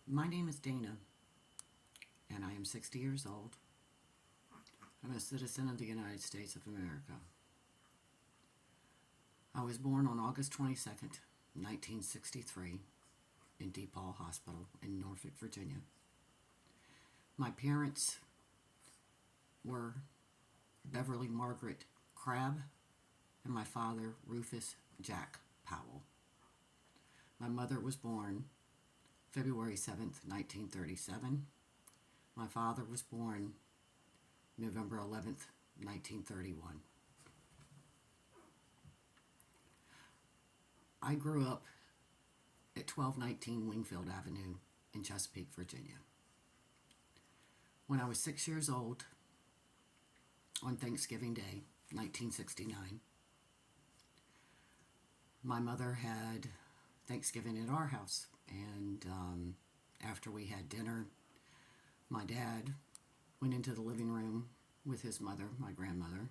My name is Dana, and I am 60 years old. I'm a citizen of the United States of America. I was born on August 22nd, 1963, in DePaul Hospital in Norfolk, Virginia. My parents were Beverly Margaret Crabb and my father, Rufus Jack Powell. My mother was born February 7th, 1937. My father was born November 11th, 1931. I grew up at 1219 Wingfield Avenue in Chesapeake, Virginia. When I was 6 years old, on Thanksgiving Day, 1969, my mother had Thanksgiving at our house, and after we had dinner, my dad went into the living room with his mother, my grandmother.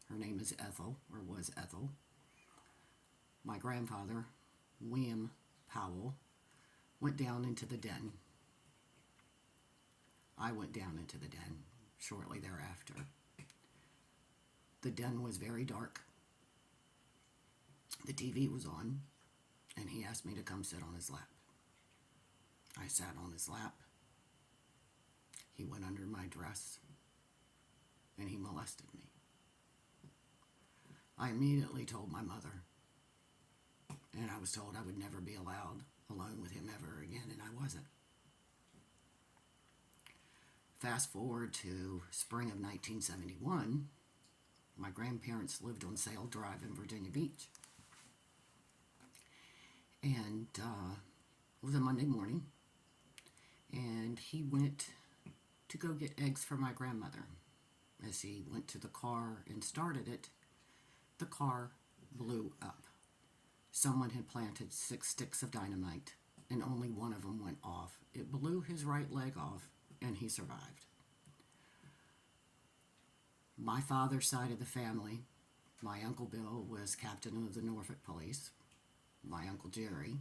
Her name is Ethel, or was Ethel. My grandfather, William Powell, went down into the den. I went down into the den shortly thereafter. The den was very dark. The TV was on, and he asked me to come sit on his lap. I sat on his lap. He went under my dress, and he molested me. I immediately told my mother, and I was told I would never be allowed alone with him ever again, and I wasn't. Fast forward to spring of 1971, my grandparents lived on Sale Drive in Virginia Beach. And it was a Monday morning, and he went to go get eggs for my grandmother. As he went to the car and started it, the car blew up. Someone had planted 6 sticks of dynamite, and only one of them went off. It blew his right leg off, and he survived. My father's side of the family, my Uncle Bill was captain of the Norfolk Police. My Uncle Jerry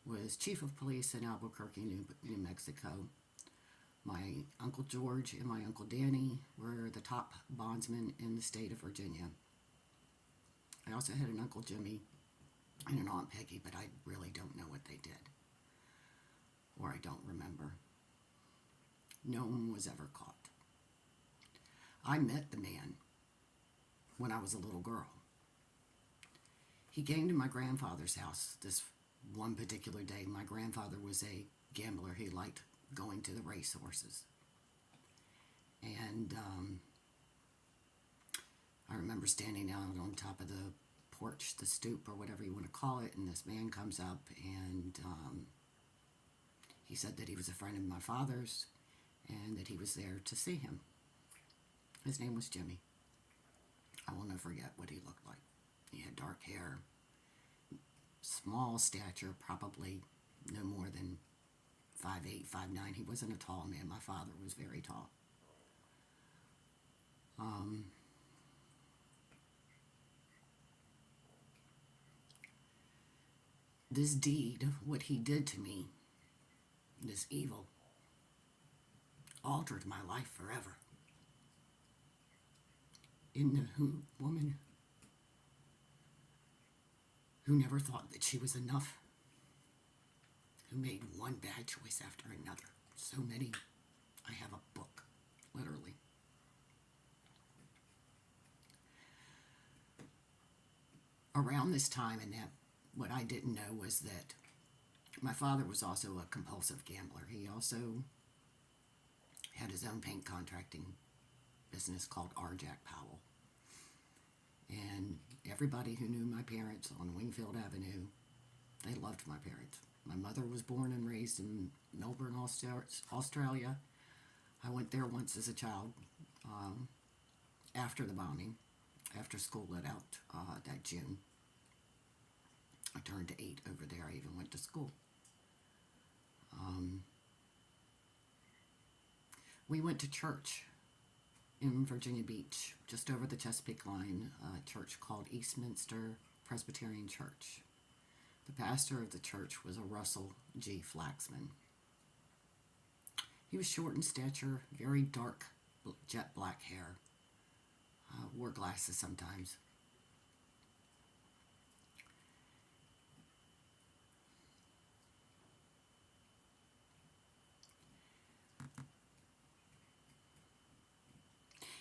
was chief of police in Albuquerque, New Mexico. My Uncle George and my Uncle Danny were the top bondsmen in the state of Virginia. I also had an Uncle Jimmy and an Aunt Peggy, but I really don't know what they did, or I don't remember. No one was ever caught. I met the man when I was a little girl. He came to my grandfather's house this one particular day. My grandfather was a gambler. He liked going to the racehorses. And I remember standing out on top of the porch, the stoop, or whatever you want to call it, and this man comes up, and he said that he was a friend of my father's and that he was there to see him. His name was Jimmy. I will never forget what he looked like. He had dark hair, small stature, probably no more than 5'8", 5'9". He wasn't a tall man. My father was very tall. This deed, what he did to me, this evil, altered my life forever. In the woman who never thought that she was enough, who made one bad choice after another. So many. I have a book, literally. Around this time, and that what I didn't know was that my father was also a compulsive gambler. He also had his own paint contracting business called R. Jack Powell. And everybody who knew my parents on Wingfield Avenue, they loved my parents. My mother was born and raised in Melbourne, Australia. I went there once as a child after the bombing, after school let out that June. I turned 8 over there. I even went to school. We went to church in Virginia Beach, just over the Chesapeake line, a church called Eastminster Presbyterian Church. The pastor of the church was a Russell G. Flaxman. He was short in stature, very dark jet black hair, wore glasses sometimes.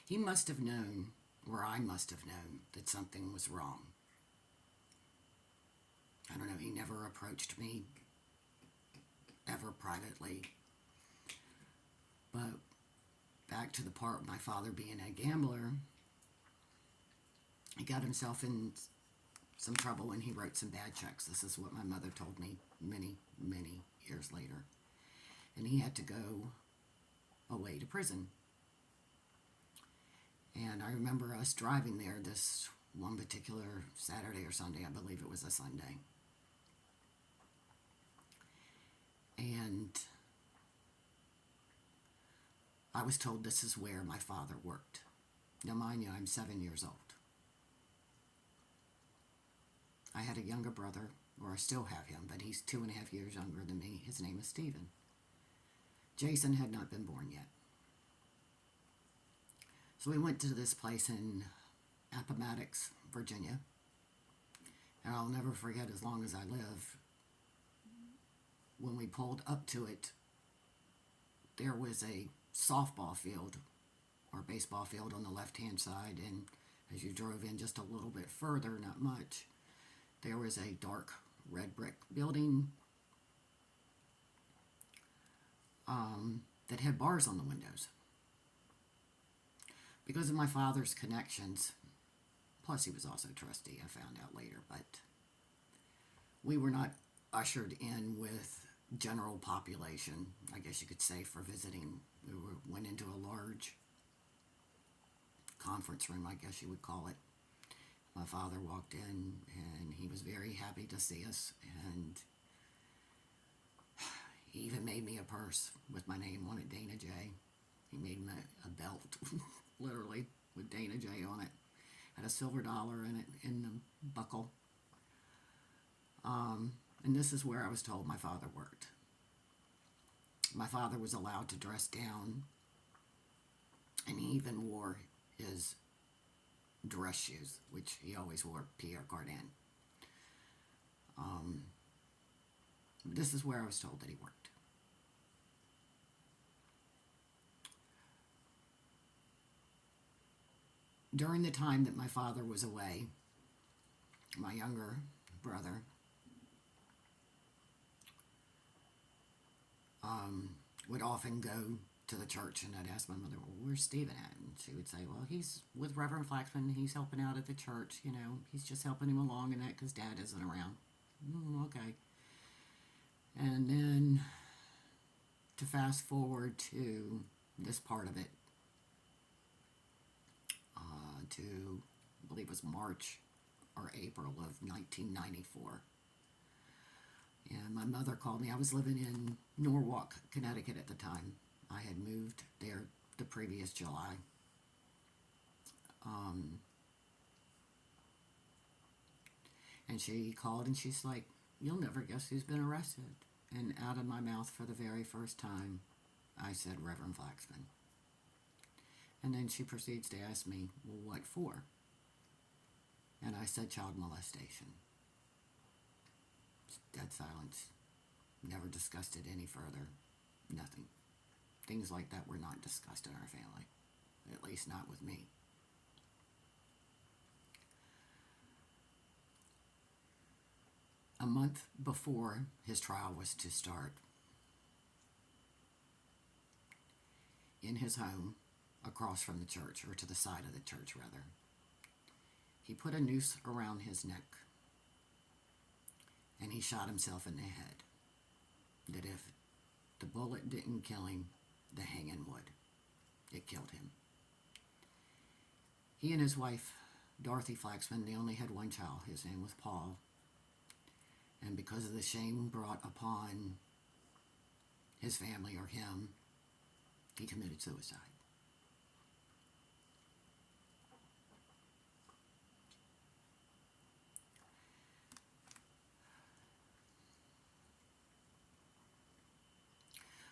He must have known, or I must have known, that something was wrong. I don't know, he never approached me ever privately. But back to the part of my father being a gambler, he got himself in some trouble when he wrote some bad checks. This is what my mother told me many, many years later. And he had to go away to prison. And I remember us driving there this one particular Saturday or Sunday. I believe it was a Sunday. And I was told this is where my father worked. Now, mind you, I'm 7 years old. I had a younger brother, or I still have him, but he's 2.5 years younger than me. His name is Stephen. Jason had not been born yet. So we went to this place in Appomattox, Virginia. And I'll never forget as long as I live, when we pulled up to it, there was a softball field or baseball field on the left-hand side, and as you drove in just a little bit further, not much, there was a dark red brick building that had bars on the windows. Because of my father's connections, plus he was also a trustee, I found out later, but we were not ushered in with general population, I guess you could say, for visiting. We went into a large conference room, I guess you would call it. My father walked in, and he was very happy to see us, and he even made me a purse with my name on it, Dana J. He made me a belt, literally, with Dana J on it. Had a silver dollar in it, in the buckle. And this is where I was told my father worked. My father was allowed to dress down, and he even wore his dress shoes, which he always wore Pierre Cardin. This is where I was told that he worked. During the time that my father was away, my younger brother would often go to the church, and I'd ask my mother, well, where's Stephen at? And she would say, well, he's with Reverend Flaxman. He's helping out at the church, you know. He's just helping him along and that because Dad isn't around. Okay. And then to fast forward to this part of it, to, I believe it was March or April of 1994. And my mother called me. I was living in Norwalk, Connecticut at the time. I had moved there the previous July. And she called and she's like, you'll never guess who's been arrested. And out of my mouth for the very first time, I said Reverend Flaxman. And then she proceeds to ask me, well, what for? And I said child molestation. Dead silence. Never discussed it any further. Nothing. Things like that were not discussed in our family. At least not with me. A month before his trial was to start, in his home, across from the church, or to the side of the church rather, he put a noose around his neck, and he shot himself in the head. That if the bullet didn't kill him, the hanging would. It killed him. He and his wife, Dorothy Flaxman, they only had one child. His name was Paul. And because of the shame brought upon his family or him, he committed suicide.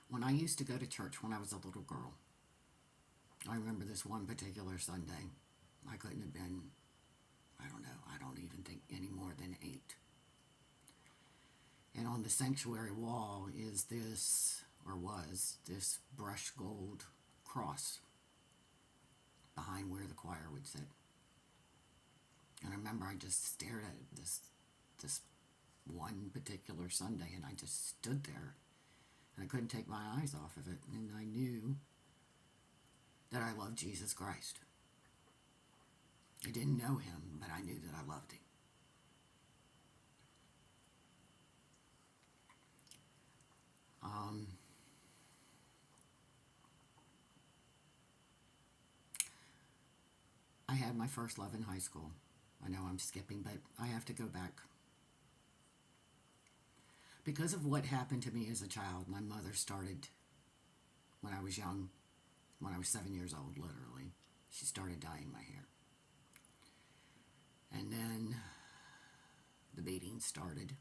When I used to go to church when I was a little girl, I remember this one particular Sunday. I couldn't have been, I don't know, I don't even think any more than 8. And on the sanctuary wall is this, or was, this brushed gold cross behind where the choir would sit. And I remember I just stared at this one particular Sunday, and I just stood there, and I couldn't take my eyes off of it. And I knew that I loved Jesus Christ. I didn't know him, but I knew that I loved him. I had my first love in high school. I know I'm skipping, but I have to go back. Because of what happened to me as a child, my mother started when I was young, when I was 7 years old, literally. She started dyeing my hair. And then the beating started.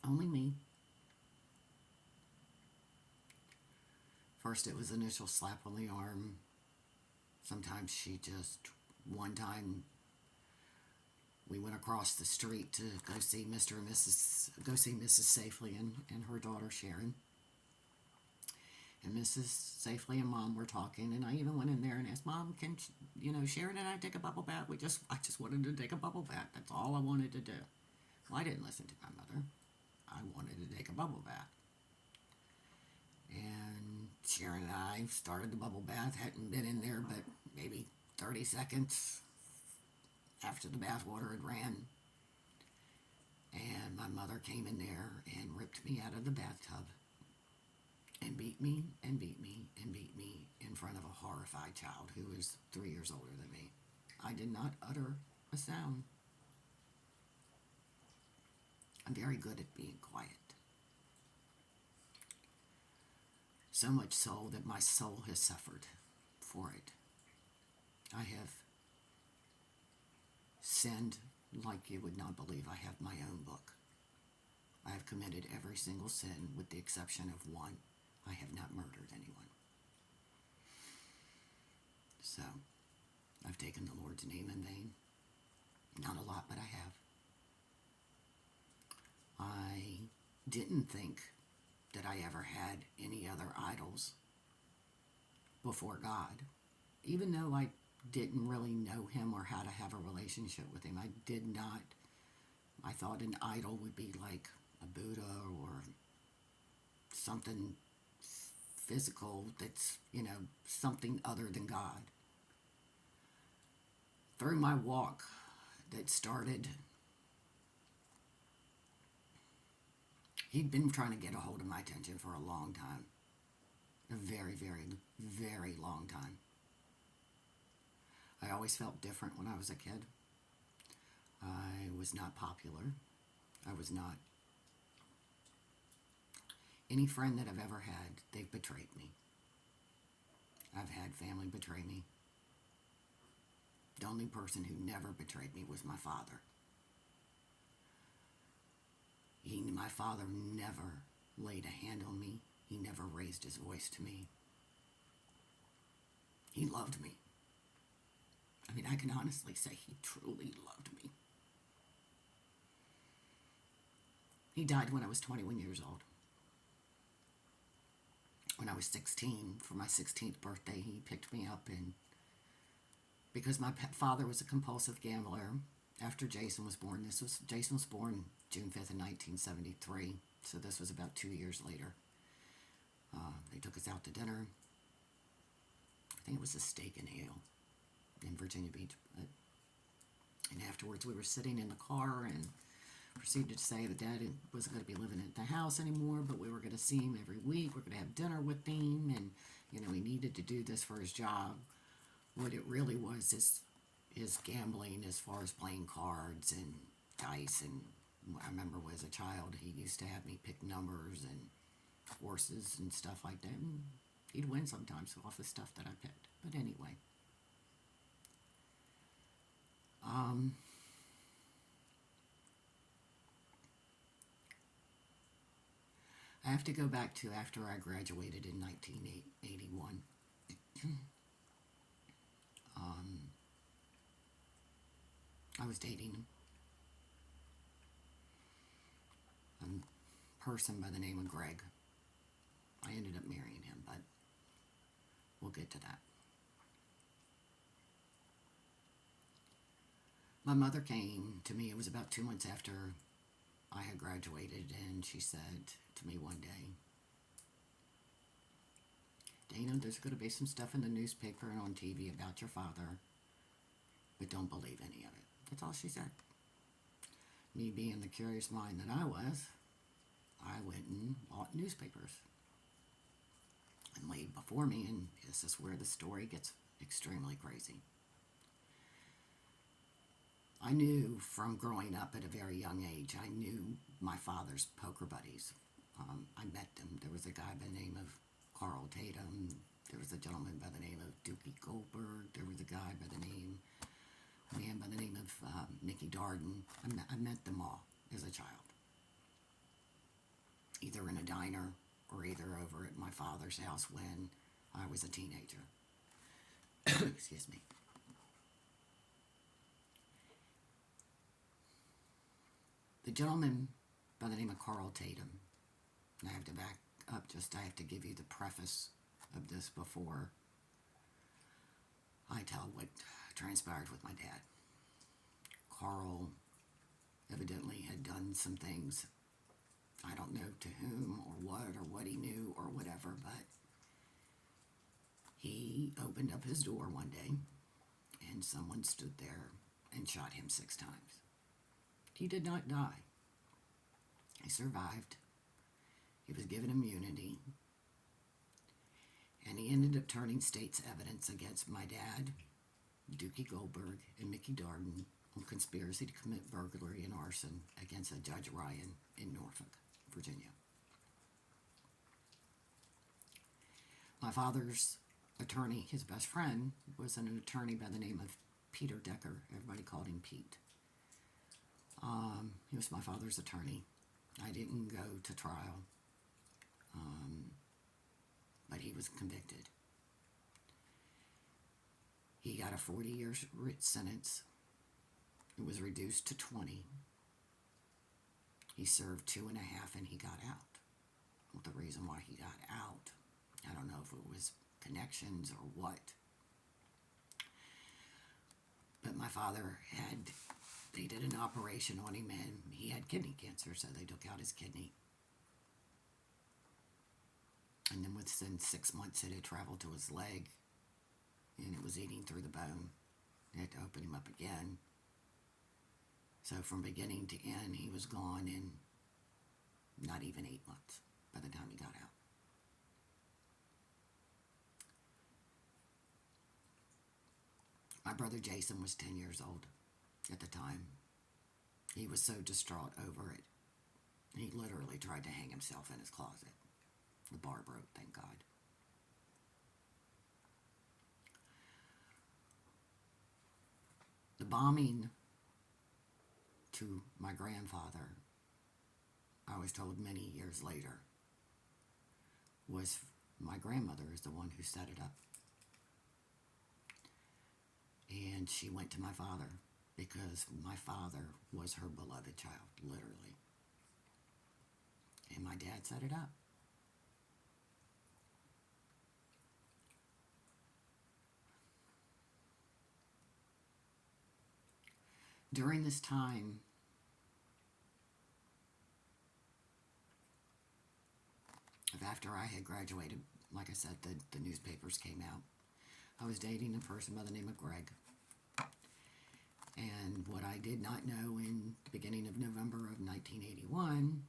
Only me. First it was initial slap on the arm. Sometimes she just, one time we went across the street to go see Mrs. Safely and her daughter Sharon. And Mrs. Safely and Mom were talking, and I even went in there and asked, Mom, can Sharon and I take a bubble bath? I just wanted to take a bubble bath. That's all I wanted to do. Well, I didn't listen to my mother. I wanted to take a bubble bath. And Sharon and I started the bubble bath. Hadn't been in there but maybe 30 seconds after the bath water had ran. And my mother came in there and ripped me out of the bathtub and beat me and beat me and beat me in front of a horrified child who was 3 years older than me. I did not utter a sound. I'm very good at being quiet. So much so that my soul has suffered for it. I have sinned like you would not believe. I have my own book. I have committed every single sin with the exception of one. I have not murdered anyone. So, I've taken the Lord's name in vain. Not a lot, but I have. I didn't think that I ever had any other idols before God. Even though I didn't really know him or how to have a relationship with him, I did not. I thought an idol would be like a Buddha or something physical that's, something other than God. Through my walk that started, he'd been trying to get a hold of my attention for a long time. A very, very, very long time. I always felt different when I was a kid. I was not popular. I was not. Any friend that I've ever had, they've betrayed me. I've had family betray me. The only person who never betrayed me was my father. My father never laid a hand on me. He never raised his voice to me. He loved me. I mean, I can honestly say he truly loved me. He died when I was 21 years old. When I was 16, for my 16th birthday, he picked me up, and because my father was a compulsive gambler, after Jason was born, Jason was born June 5th of 1973, so this was about 2 years later. They took us out to dinner. I think it was a steak and ale in Virginia Beach. And afterwards we were sitting in the car and proceeded to say that Dad wasn't going to be living at the house anymore, but we were going to see him every week. We're going to have dinner with him, and he needed to do this for his job. What it really was is his gambling, as far as playing cards and dice. And I remember as a child, he used to have me pick numbers and horses and stuff like that. And he'd win sometimes off the stuff that I picked. But anyway. I have to go back to after I graduated in 1981. I was dating a person by the name of Greg. I ended up marrying him, but we'll get to that. My mother came to me, it was about 2 months after I had graduated, and she said to me one day, Dana, there's going to be some stuff in the newspaper and on TV about your father, but don't believe any of it. That's all she said. Me being the curious mind that I was, I went and bought newspapers and laid before me, and this is where the story gets extremely crazy. I knew from growing up at a very young age, I knew my father's poker buddies. I met them. There was a guy by the name of Carl Tatum. There was a gentleman by the name of Dookie Goldberg. There was a guy by the name of Mickey Darden. I met them all as a child, either in a diner or either over at my father's house when I was a teenager. Excuse me. The gentleman by the name of Carl Tatum, and I have to back up I have to give you the preface of this before I tell what transpired with my dad. Carl evidently had done some things, I don't know to whom or what he knew or whatever, but he opened up his door one day and someone stood there and shot him 6 times. He did not die. He survived. He was given immunity. And he ended up turning state's evidence against my dad, Dookie Goldberg, and Mickey Darden on conspiracy to commit burglary and arson against a Judge Ryan in Norfolk, Virginia. My father's attorney, his best friend, was an attorney by the name of Peter Decker. Everybody called him Pete. He was my father's attorney. I didn't go to trial, but he was convicted. He got a 40-year sentence. It was reduced to 20. He served 2.5 and he got out. Well, the reason why he got out, I don't know if it was connections or what, but my father they did an operation on him and he had kidney cancer, so they took out his kidney. And then within 6 months it had traveled to his leg and it was eating through the bone. They had to open him up again. So from beginning to end, he was gone in not even 8 months by the time he got out. My brother Jason was 10 years old at the time. He was so distraught over it. He literally tried to hang himself in his closet. The bar broke, thank God. The bombing to my grandfather, I was told many years later, was my grandmother is the one who set it up. And she went to my father because my father was her beloved child, literally. And my dad set it up. During this time, after I had graduated, like I said, the newspapers came out. I was dating a person by the name of Greg. And what I did not know in the beginning of November of 1981,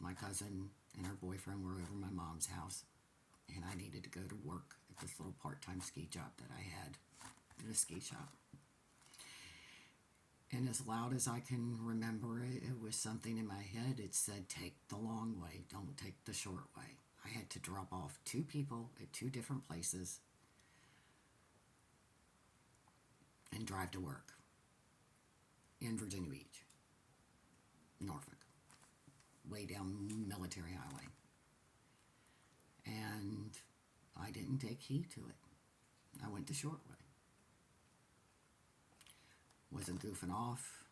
my cousin and her boyfriend were over my mom's house, and I needed to go to work at this little part-time ski job that I had at a ski shop. And as loud as I can remember it, it was something in my head. It said, take the long way, don't take the short way. I had to drop off 2 people at 2 different places and drive to work in Virginia Beach, Norfolk, way down Military Highway. and I didn't take heed to it. I went the short way. Wasn't goofing off.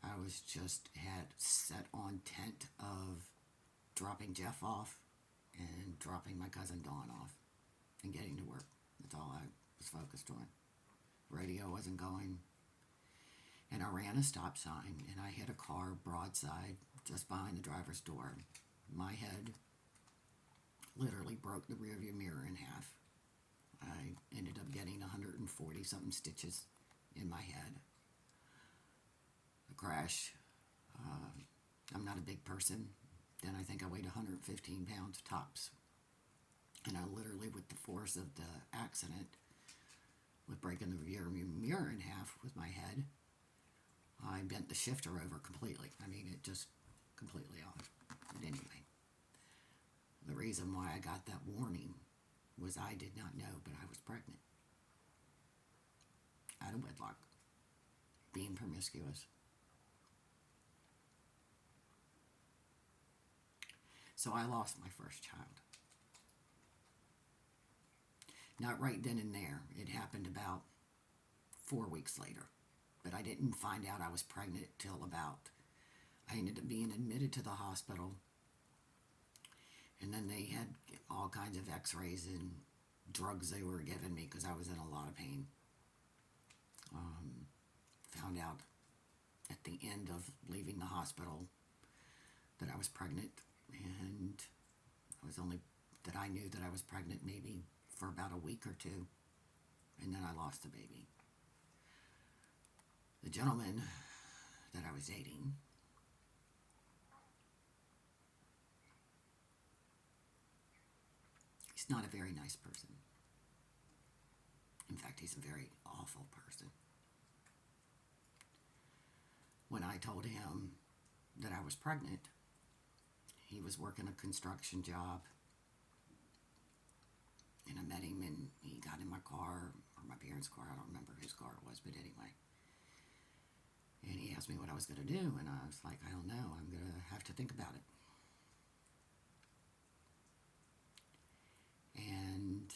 I was just had set on tent of dropping Jeff off and dropping my cousin Dawn off and getting to work. That's all I was focused on. Radio wasn't going. And I ran a stop sign and I hit a car broadside just behind the driver's door. My head literally broke the rearview mirror in half. I ended up getting 140 something stitches in my head. The crash, I'm not a big person. Then I think I weighed 115 pounds tops. And I literally, with the force of the accident, with breaking the rear mirror in half with my head, I bent the shifter over completely. I mean, it just completely off. But anyway, the reason why I got that warning was I did not know, but I was pregnant. Out of wedlock. Being promiscuous. So I lost my first child. Not right then and there. It happened about 4 weeks later. But I didn't find out I was pregnant till I ended up being admitted to the hospital. And then they had all kinds of x-rays and drugs they were giving me because I was in a lot of pain. Found out at the end of leaving the hospital that I was pregnant. And I knew that I was pregnant maybe for about a week or two. And then I lost the baby. The gentleman that I was dating, he's not a very nice person. In fact, he's a very awful person. When I told him that I was pregnant, he was working a construction job. And I met him and he got in my car, or my parents' car, I don't remember whose car it was, but anyway. And he asked me what I was going to do, and I was like, I don't know, I'm going to have to think about it. And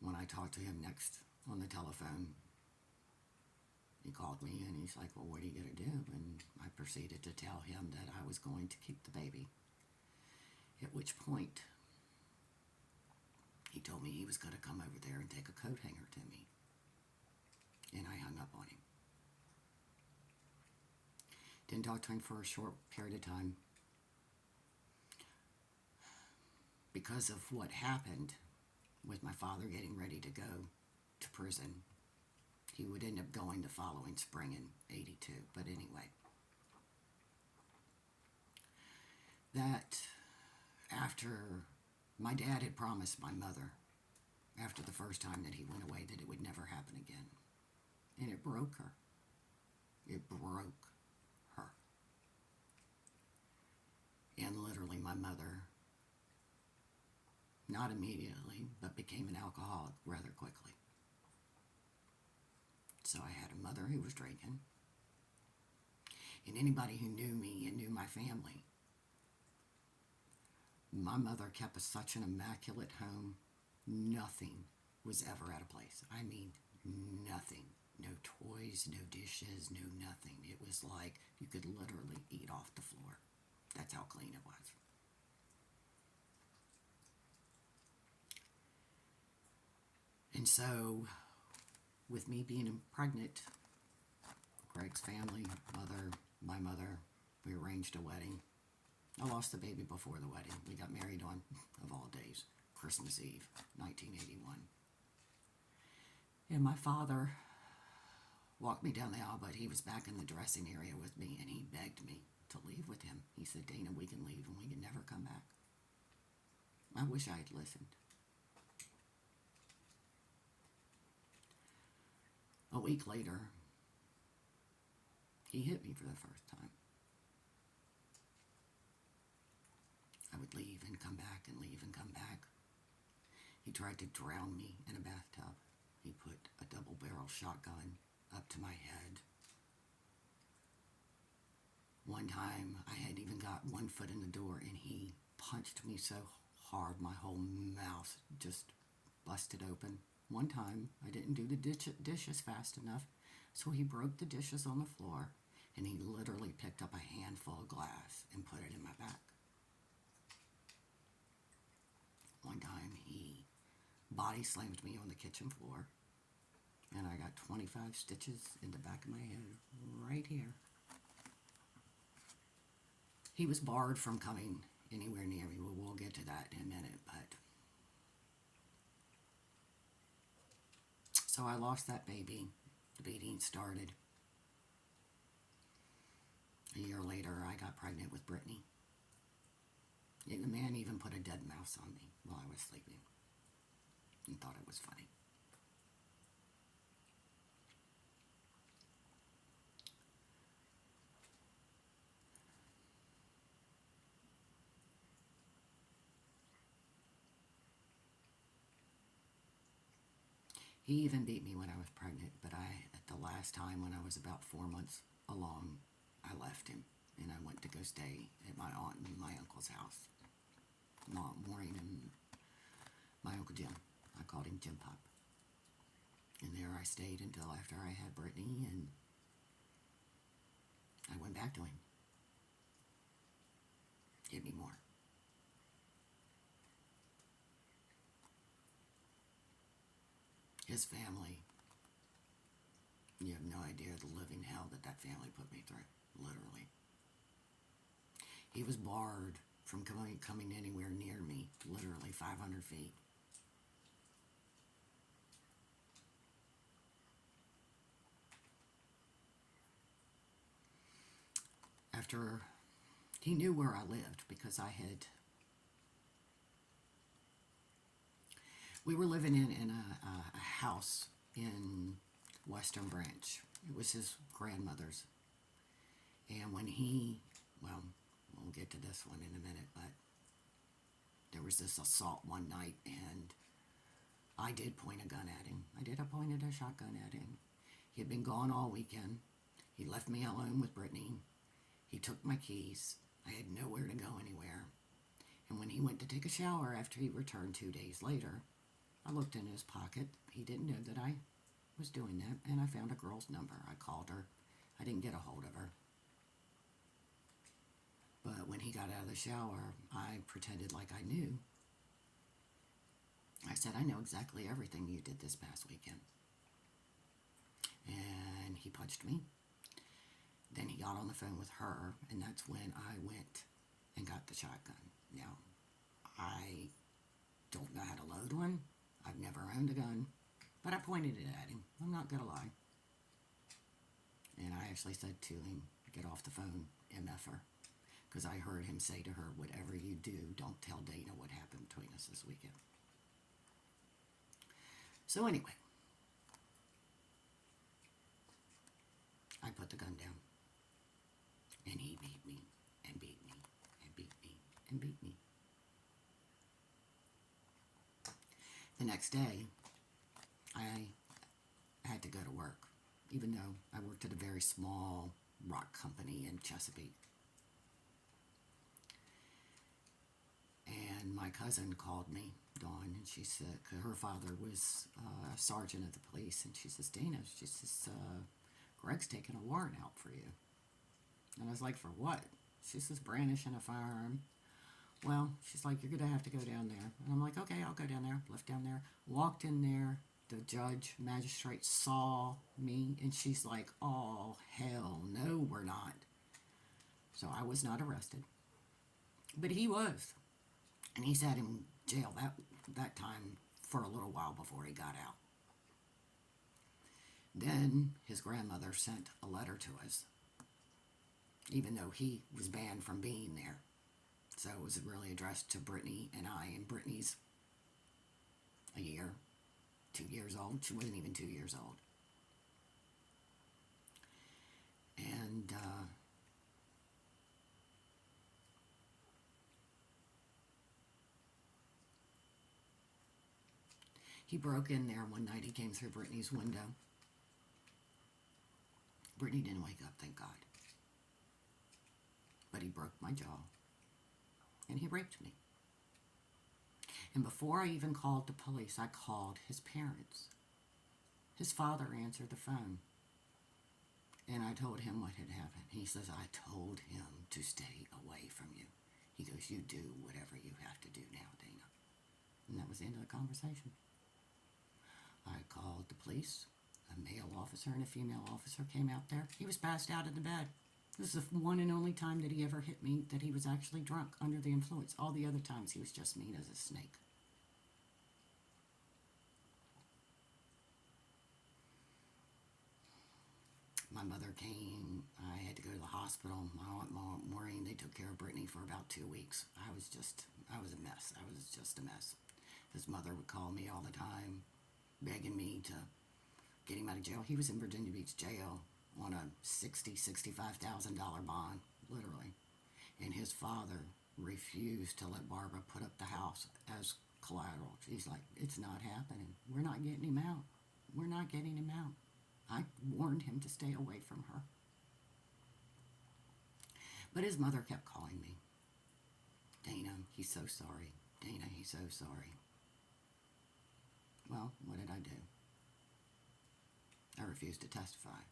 when I talked to him next on the telephone, he called me and he's like, well, what are you going to do? And I proceeded to tell him that I was going to keep the baby. At which point, he told me he was going to come over there and take a coat hanger to me. And I hung up on him. Didn't talk to him for a short period of time. Because of what happened with my father getting ready to go to prison, he would end up going the following spring in '82. But anyway, that after my dad had promised my mother, after the first time that he went away, that it would never happen again. And it broke her. It broke her. And literally my mother, not immediately, but became an alcoholic rather quickly. So I had a mother who was drinking. And anybody who knew me and knew my family, my mother kept such an immaculate home. Nothing was ever out of place. I mean, nothing. No toys, no dishes, no nothing. It was like you could literally eat off the floor. That's how clean it was. And so, with me being pregnant, Greg's family, my mother, we arranged a wedding. I lost the baby before the wedding. We got married on, of all days, Christmas Eve, 1981. And my father walked me down the aisle, but he was back in the dressing area with me, and he begged me to leave with him. He said, Dana, we can leave, and we can never come back. I wish I had listened. A week later, he hit me for the first time. I would leave and come back and leave and come back. He tried to drown me in a bathtub. He put a double-barrel shotgun up to my head. One time, I had even got one foot in the door, and he punched me so hard. My whole mouth just busted open. One time, I didn't do the dishes fast enough, so he broke the dishes on the floor, and he literally picked up a handful of glass and put it in my back. One time, he body slammed me on the kitchen floor, and I got 25 stitches in the back of my head right here. He was barred from coming anywhere near me. We'll get to that in a minute, but so I lost that baby. The beating started. A year later, I got pregnant with Brittany. And the man even put a dead mouse on me while I was sleeping and thought it was funny. He even beat me when I was pregnant, but at the last time when I was about 4 months along, I left him and I went to go stay at my aunt and my uncle's house. Maureen and my Uncle Jim. I called him Jim Pop. And there I stayed until after I had Brittany, and I went back to him. Give me more. His family, you have no idea the living hell that family put me through, literally. He was barred from coming anywhere near me, literally 500 feet. After he knew where I lived, because we were living in a house in Western Branch. It was his grandmother's. And when we'll get to this one in a minute, but there was this assault one night, and I did point a gun at him. I pointed a shotgun at him. He had been gone all weekend. He left me alone with Brittany. He took my keys. I had nowhere to go anywhere. And when he went to take a shower after he returned 2 days later, I looked in his pocket. He didn't know that I was doing that, and I found a girl's number. I called her. I didn't get a hold of her. But when he got out of the shower, I pretended like I knew. I said, I know exactly everything you did this past weekend. And he punched me. Then he got on the phone with her, and that's when I went and got the shotgun. Now, I don't know how to load one. I've never owned a gun, but I pointed it at him. I'm not going to lie. And I actually said to him, get off the phone, MF'er. Because I heard him say to her, whatever you do, don't tell Dana what happened between us this weekend. So anyway, I put the gun down. And he beat me, and beat me, and beat me, and beat me. The next day, I had to go to work, even though I worked at a very small rock company in Chesapeake. And my cousin called me, Dawn, and she said, her father was a sergeant of the police, and she says, Dana, she says, Greg's taking a warrant out for you. And I was like, for what? She says, brandishing a firearm. Well, she's like, you're going to have to go down there. And I'm like, okay, I'll go down there. Left down there. Walked in there. The magistrate saw me, and she's like, oh, hell, no, we're not. So I was not arrested. But he was. And he sat in jail that time for a little while before he got out. Then his grandmother sent a letter to us, even though he was banned from being there. So it was really addressed to Brittany and I, and Brittany's a year, 2 years old. She wasn't even 2 years old. And he broke in there one night. He came through Brittany's window. Brittany didn't wake up, thank God. But he broke my jaw. And he raped me. And before I even called the police, I called his parents. His father answered the phone. And I told him what had happened. He says, I told him to stay away from you. He goes, you do whatever you have to do now, Dana. And that was the end of the conversation. I called the police. A male officer and a female officer came out there. He was passed out in the bed. This is the one and only time that he ever hit me that he was actually drunk under the influence. All the other times he was just mean as a snake. My mother came. I had to go to the hospital. My aunt Maureen, they took care of Brittany for about 2 weeks. I was a mess. I was just a mess. His mother would call me all the time, begging me to get him out of jail. He was in Virginia Beach jail on a $65,000 bond, literally. And his father refused to let Barbara put up the house as collateral. She's like, it's not happening. We're not getting him out. We're not getting him out. I warned him to stay away from her. But his mother kept calling me. Dana, he's so sorry. Dana, he's so sorry. Well, what did I do? I refused to testify.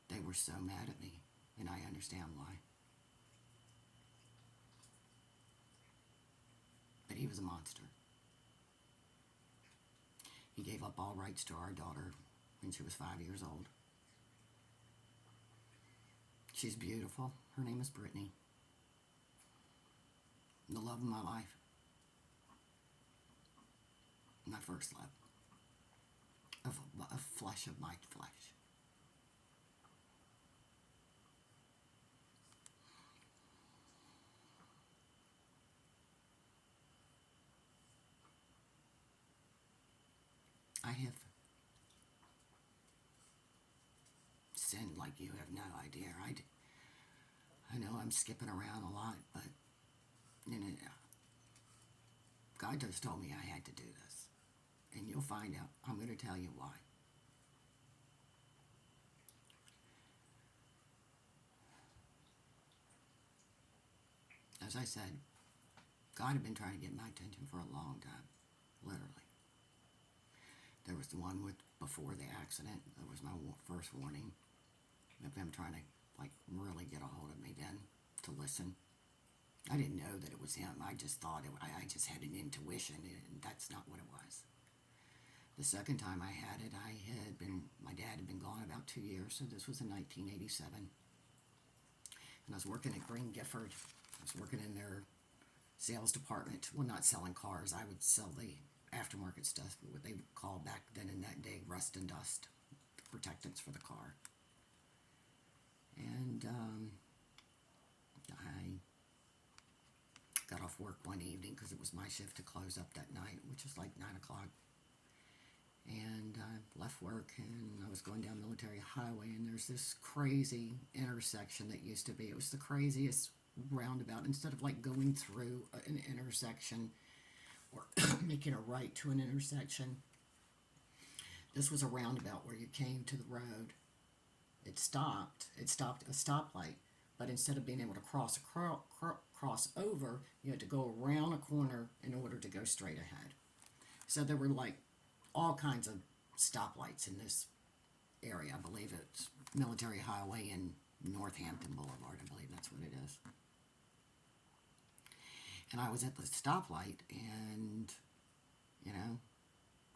They were so mad at me, and I understand why. But he was a monster. He gave up all rights to our daughter when she was 5 years old. She's beautiful. Her name is Brittany. The love of my life. My first love. Of flesh of my flesh. I have sinned like you have no idea. I know I'm skipping around a lot, but you know, God just told me I had to do this. And you'll find out. I'm going to tell you why. As I said, God had been trying to get my attention for a long time, literally. There was the one before the accident. That was my first warning of him trying to really get a hold of me then to listen. I didn't know that it was him. I just thought I just had an intuition, and that's not what it was. The second time I had it, my dad had been gone about 2 years, so this was in 1987. And I was working at Green Gifford. I was working in their sales department. Well, not selling cars. I would sell the aftermarket stuff, what they would call back then in that day, rust and dust, protectants for the car. And I got off work one evening because it was my shift to close up that night, which was like 9 o'clock. And I left work, and I was going down Military Highway, and there's this crazy intersection that used to be. It was the craziest roundabout. Instead of going through an intersection or making a right to an intersection, this was a roundabout where you came to the road. It stopped a stoplight, but instead of being able to cross over, you had to go around a corner in order to go straight ahead. So there were all kinds of stoplights in this area. I believe it's Military Highway and Northampton Boulevard. I believe that's what it is. And I was at the stoplight, and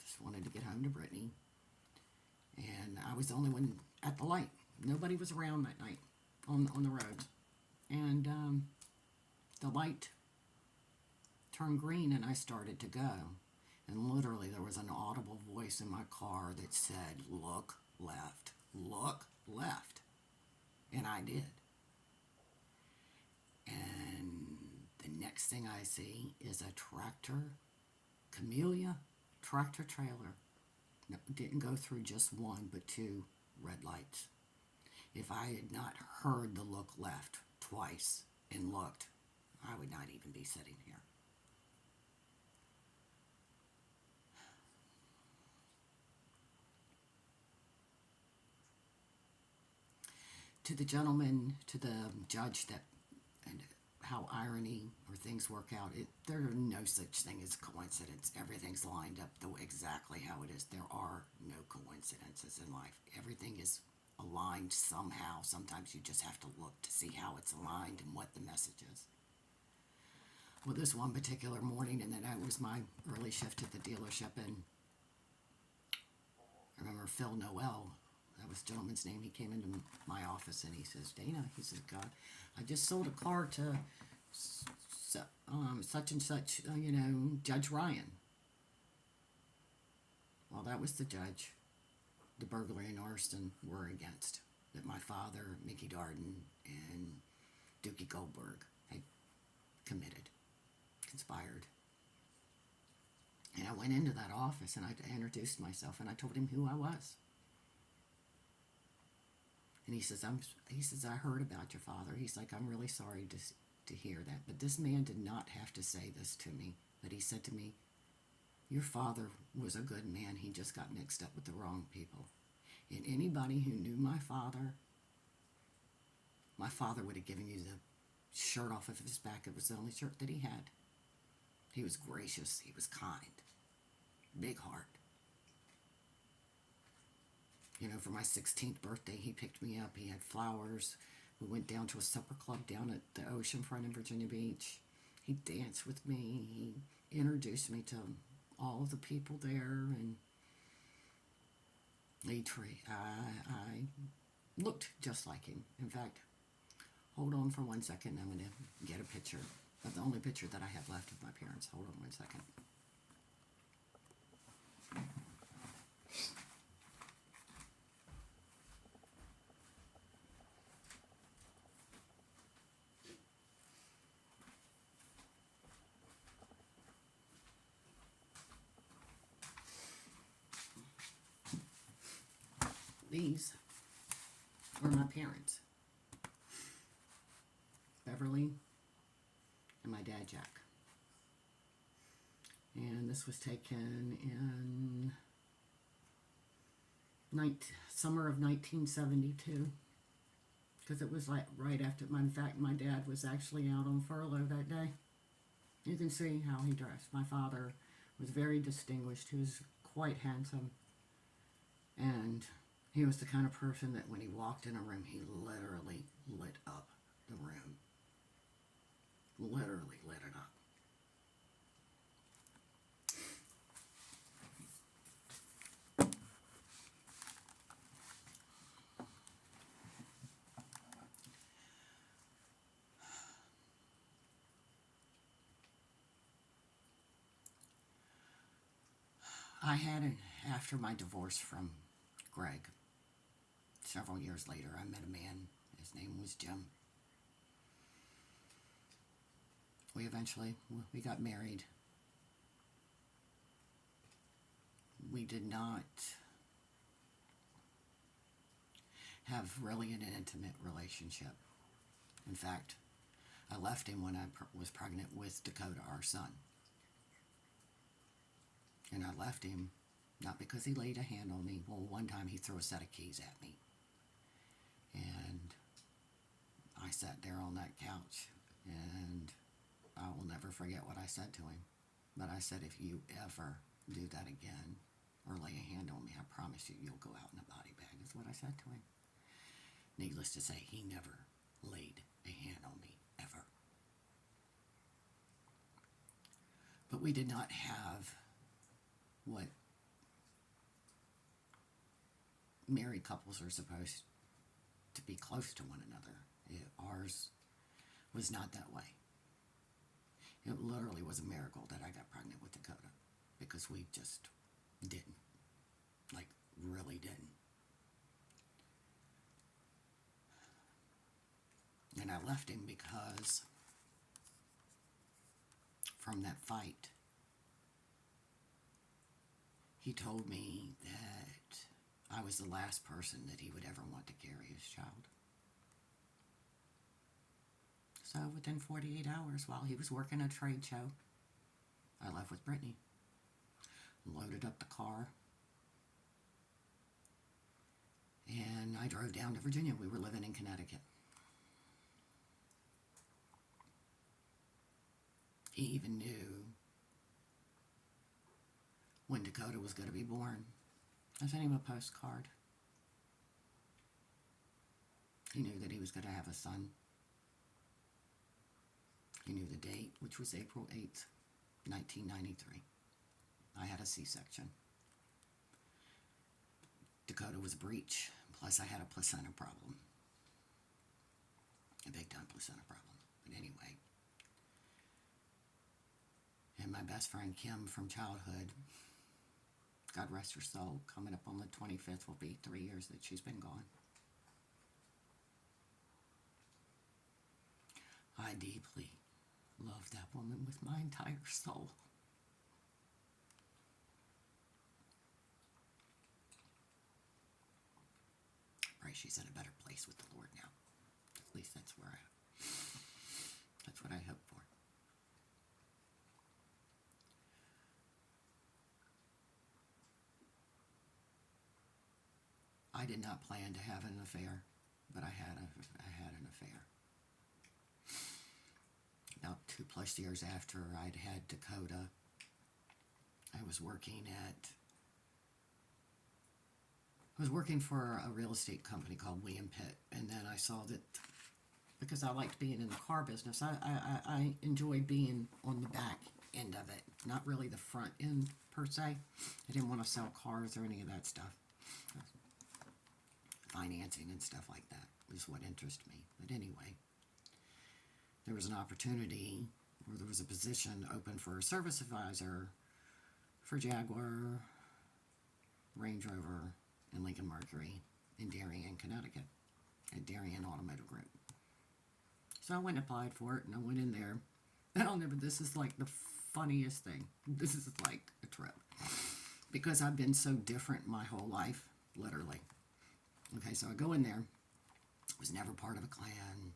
just wanted to get home to Brittany. And I was the only one at the light. Nobody was around that night on the road. And the light turned green, and I started to go. And literally there was an audible voice in my car that said, look left, look left. And I did. And the next thing I see is a Camellia tractor trailer. No, didn't go through just one, but 2 red lights. If I had not heard the look left twice and looked, I would not even be sitting here. To the gentleman, to the judge that how irony or things work out. There are no such thing as coincidence. Everything's lined up exactly how it is. There are no coincidences in life. Everything is aligned somehow. Sometimes you just have to look to see how it's aligned and what the message is. Well, this one particular morning, and then that was my early shift at the dealership, and I remember Phil Noel, that was the gentleman's name. He came into my office and he says, Dana, he says, God, I just sold a car to such and such, Judge Ryan. Well, that was the judge the burglary and arson were against, that my father, Mickey Darden, and Dookie Goldberg had committed, conspired. And I went into that office and I introduced myself and I told him who I was. And he says, I heard about your father. He's like, I'm really sorry to hear that. But this man did not have to say this to me. But he said to me, your father was a good man. He just got mixed up with the wrong people. And anybody who knew my father would have given you the shirt off of his back. It was the only shirt that he had. He was gracious. He was kind. Big heart. For my 16th birthday, he picked me up. He had flowers. We went down to a supper club down at the ocean front in Virginia Beach. He danced with me. He introduced me to all of the people there. And I looked just like him. In fact, hold on for 1 second. I'm going to get a picture. But the only picture that I have left of my parents. Hold on 1 second. These were my parents, Beverly and my dad, Jack. And this was taken in summer of 1972, because it was like right after, in fact, my dad was actually out on furlough that day. You can see how he dressed. My father was very distinguished. He was quite handsome. And he was the kind of person that when he walked in a room, he literally lit up the room. Literally lit it up. After my divorce from Greg, several years later, I met a man. His name was Jim. We got married. We did not have really an intimate relationship. In fact, I left him when I was pregnant with Dakota, our son. And I left him not because he laid a hand on me. Well, one time he threw a set of keys at me. And I sat there on that couch, and I will never forget what I said to him. But I said, if you ever do that again or lay a hand on me, I promise you, you'll go out in a body bag, is what I said to him. Needless to say, he never laid a hand on me, ever. But we did not have what married couples are supposed to be close to one another. Ours was not that way. It literally was a miracle that I got pregnant with Dakota, because we just didn't. Like, really didn't. And I left him because from that fight, he told me that I was the last person that he would ever want to carry his child. So within 48 hours, while he was working a trade show, I left with Brittany, loaded up the car, and I drove down to Virginia. We were living in Connecticut. He even knew when Dakota was going to be born. I sent him a postcard. He knew that he was going to have a son. He knew the date, which was April 8th, 1993. I had a C-section. Dakota was breech, plus I had a placenta problem. A big-time placenta problem. But anyway. And my best friend Kim from childhood, God rest her soul, coming up on the 25th will be 3 years that she's been gone. I deeply love that woman with my entire soul. Pray she's in a better place with the Lord now. At least that's what I hope for. I did not plan to have an affair, but I had an affair. About 2+ years after I'd had Dakota, I was working for a real estate company called William Pitt, and then I saw that because I liked being in the car business, I enjoyed being on the back end of it, not really the front end per se. I didn't want to sell cars or any of that stuff. Financing and stuff like that is what interested me. But anyway, there was an opportunity where there was a position open for a service advisor for Jaguar, Range Rover, and Lincoln Mercury in Darien, Connecticut, at Darien Automotive Group. So I went and applied for it, and I went in there. And I'll never, this is like the funniest thing. This is like a trip. Because I've been so different my whole life, literally. Okay, so I go in there, was never part of a clan,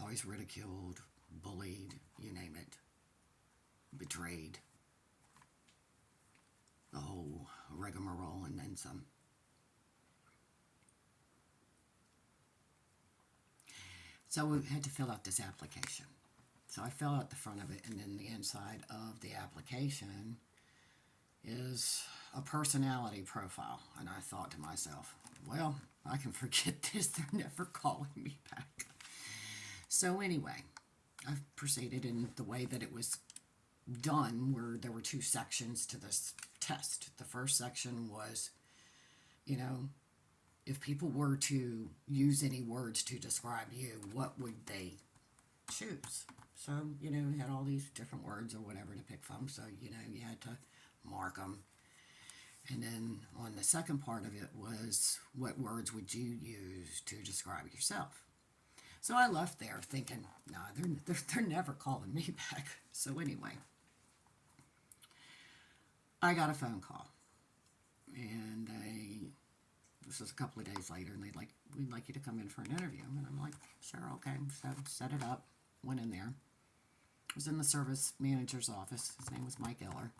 always ridiculed, bullied, you name it, betrayed, the whole rigmarole and then some. So we had to fill out this application. So I fill out the front of it, and then the inside of the application is a personality profile. And I thought to myself, well, I can forget this. They're never calling me back. So anyway, I proceeded in the way that it was done, where there were 2 sections to this test. The first section was, you know, if people were to use any words to describe you, what would they choose? So, you know, we had all these different words or whatever to pick from. So, you know, you had to mark them. And then on the second part of it was, what words would you use to describe yourself? So I left there thinking, nah, they're never calling me back. So anyway, I got a phone call. And this was a couple of days later, and we'd like you to come in for an interview. And I'm like, sure, okay. So set it up, went in there. I was in the service manager's office. His name was Mike Eller.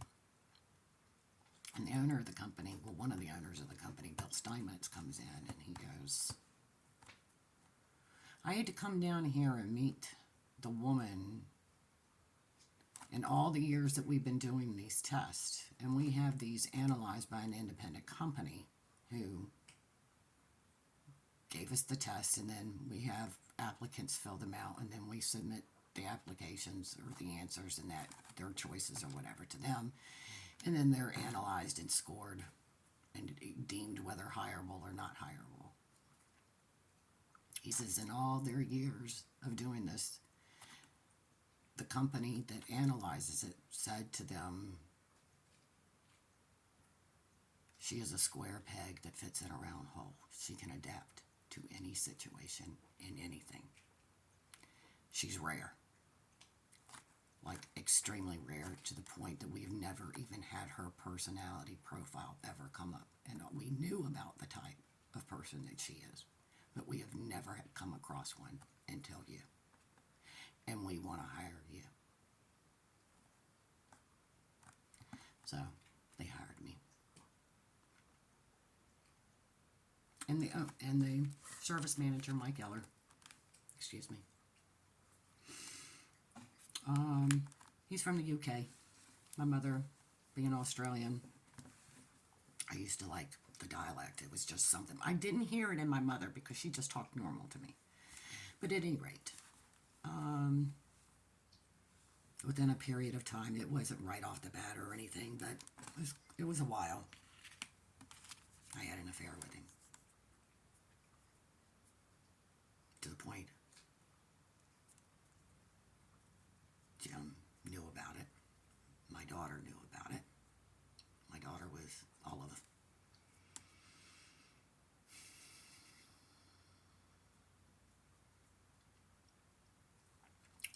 And the owner of the company, well, one of the owners of the company, Bill Steinmetz, comes in, and he goes, I had to come down here and meet the woman in all the years that we've been doing these tests, and we have these analyzed by an independent company who gave us the test, and then we have applicants fill them out, and then we submit the applications or the answers and that their choices or whatever to them, and then they're analyzed and scored and deemed whether hireable or not hireable. He says in all their years of doing this, the company that analyzes it said to them, she is a square peg that fits in a round hole. She can adapt to any situation in anything. She's rare. Like extremely rare, to the point that we've never even had her personality profile ever come up. And we knew about the type of person that she is, but we have never had come across one until you. And we want to hire you. So they hired me. And the service manager, Mike Eller, excuse me, He's from the UK. My mother, being Australian, I used to like the dialect. It was just something. I didn't hear it in my mother because she just talked normal to me. But at any rate, within a period of time, it wasn't right off the bat or anything, but it was a while. I had an affair with him. To the point Jim knew about it. My daughter knew about it. My daughter was all of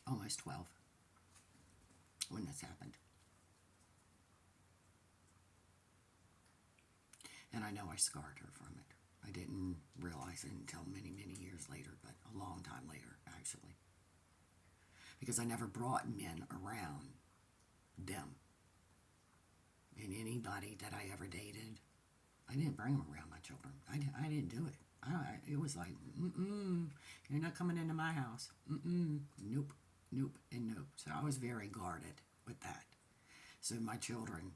almost 12 when this happened. And I know I scarred her from it. I didn't realize it until many, many years later, but a long time later, actually. Because I never brought men around them. And anybody that I ever dated, I didn't bring them around my children. I didn't do it. It was like, you're not coming into my house. Nope, nope, and nope. So I was very guarded with that. So my children,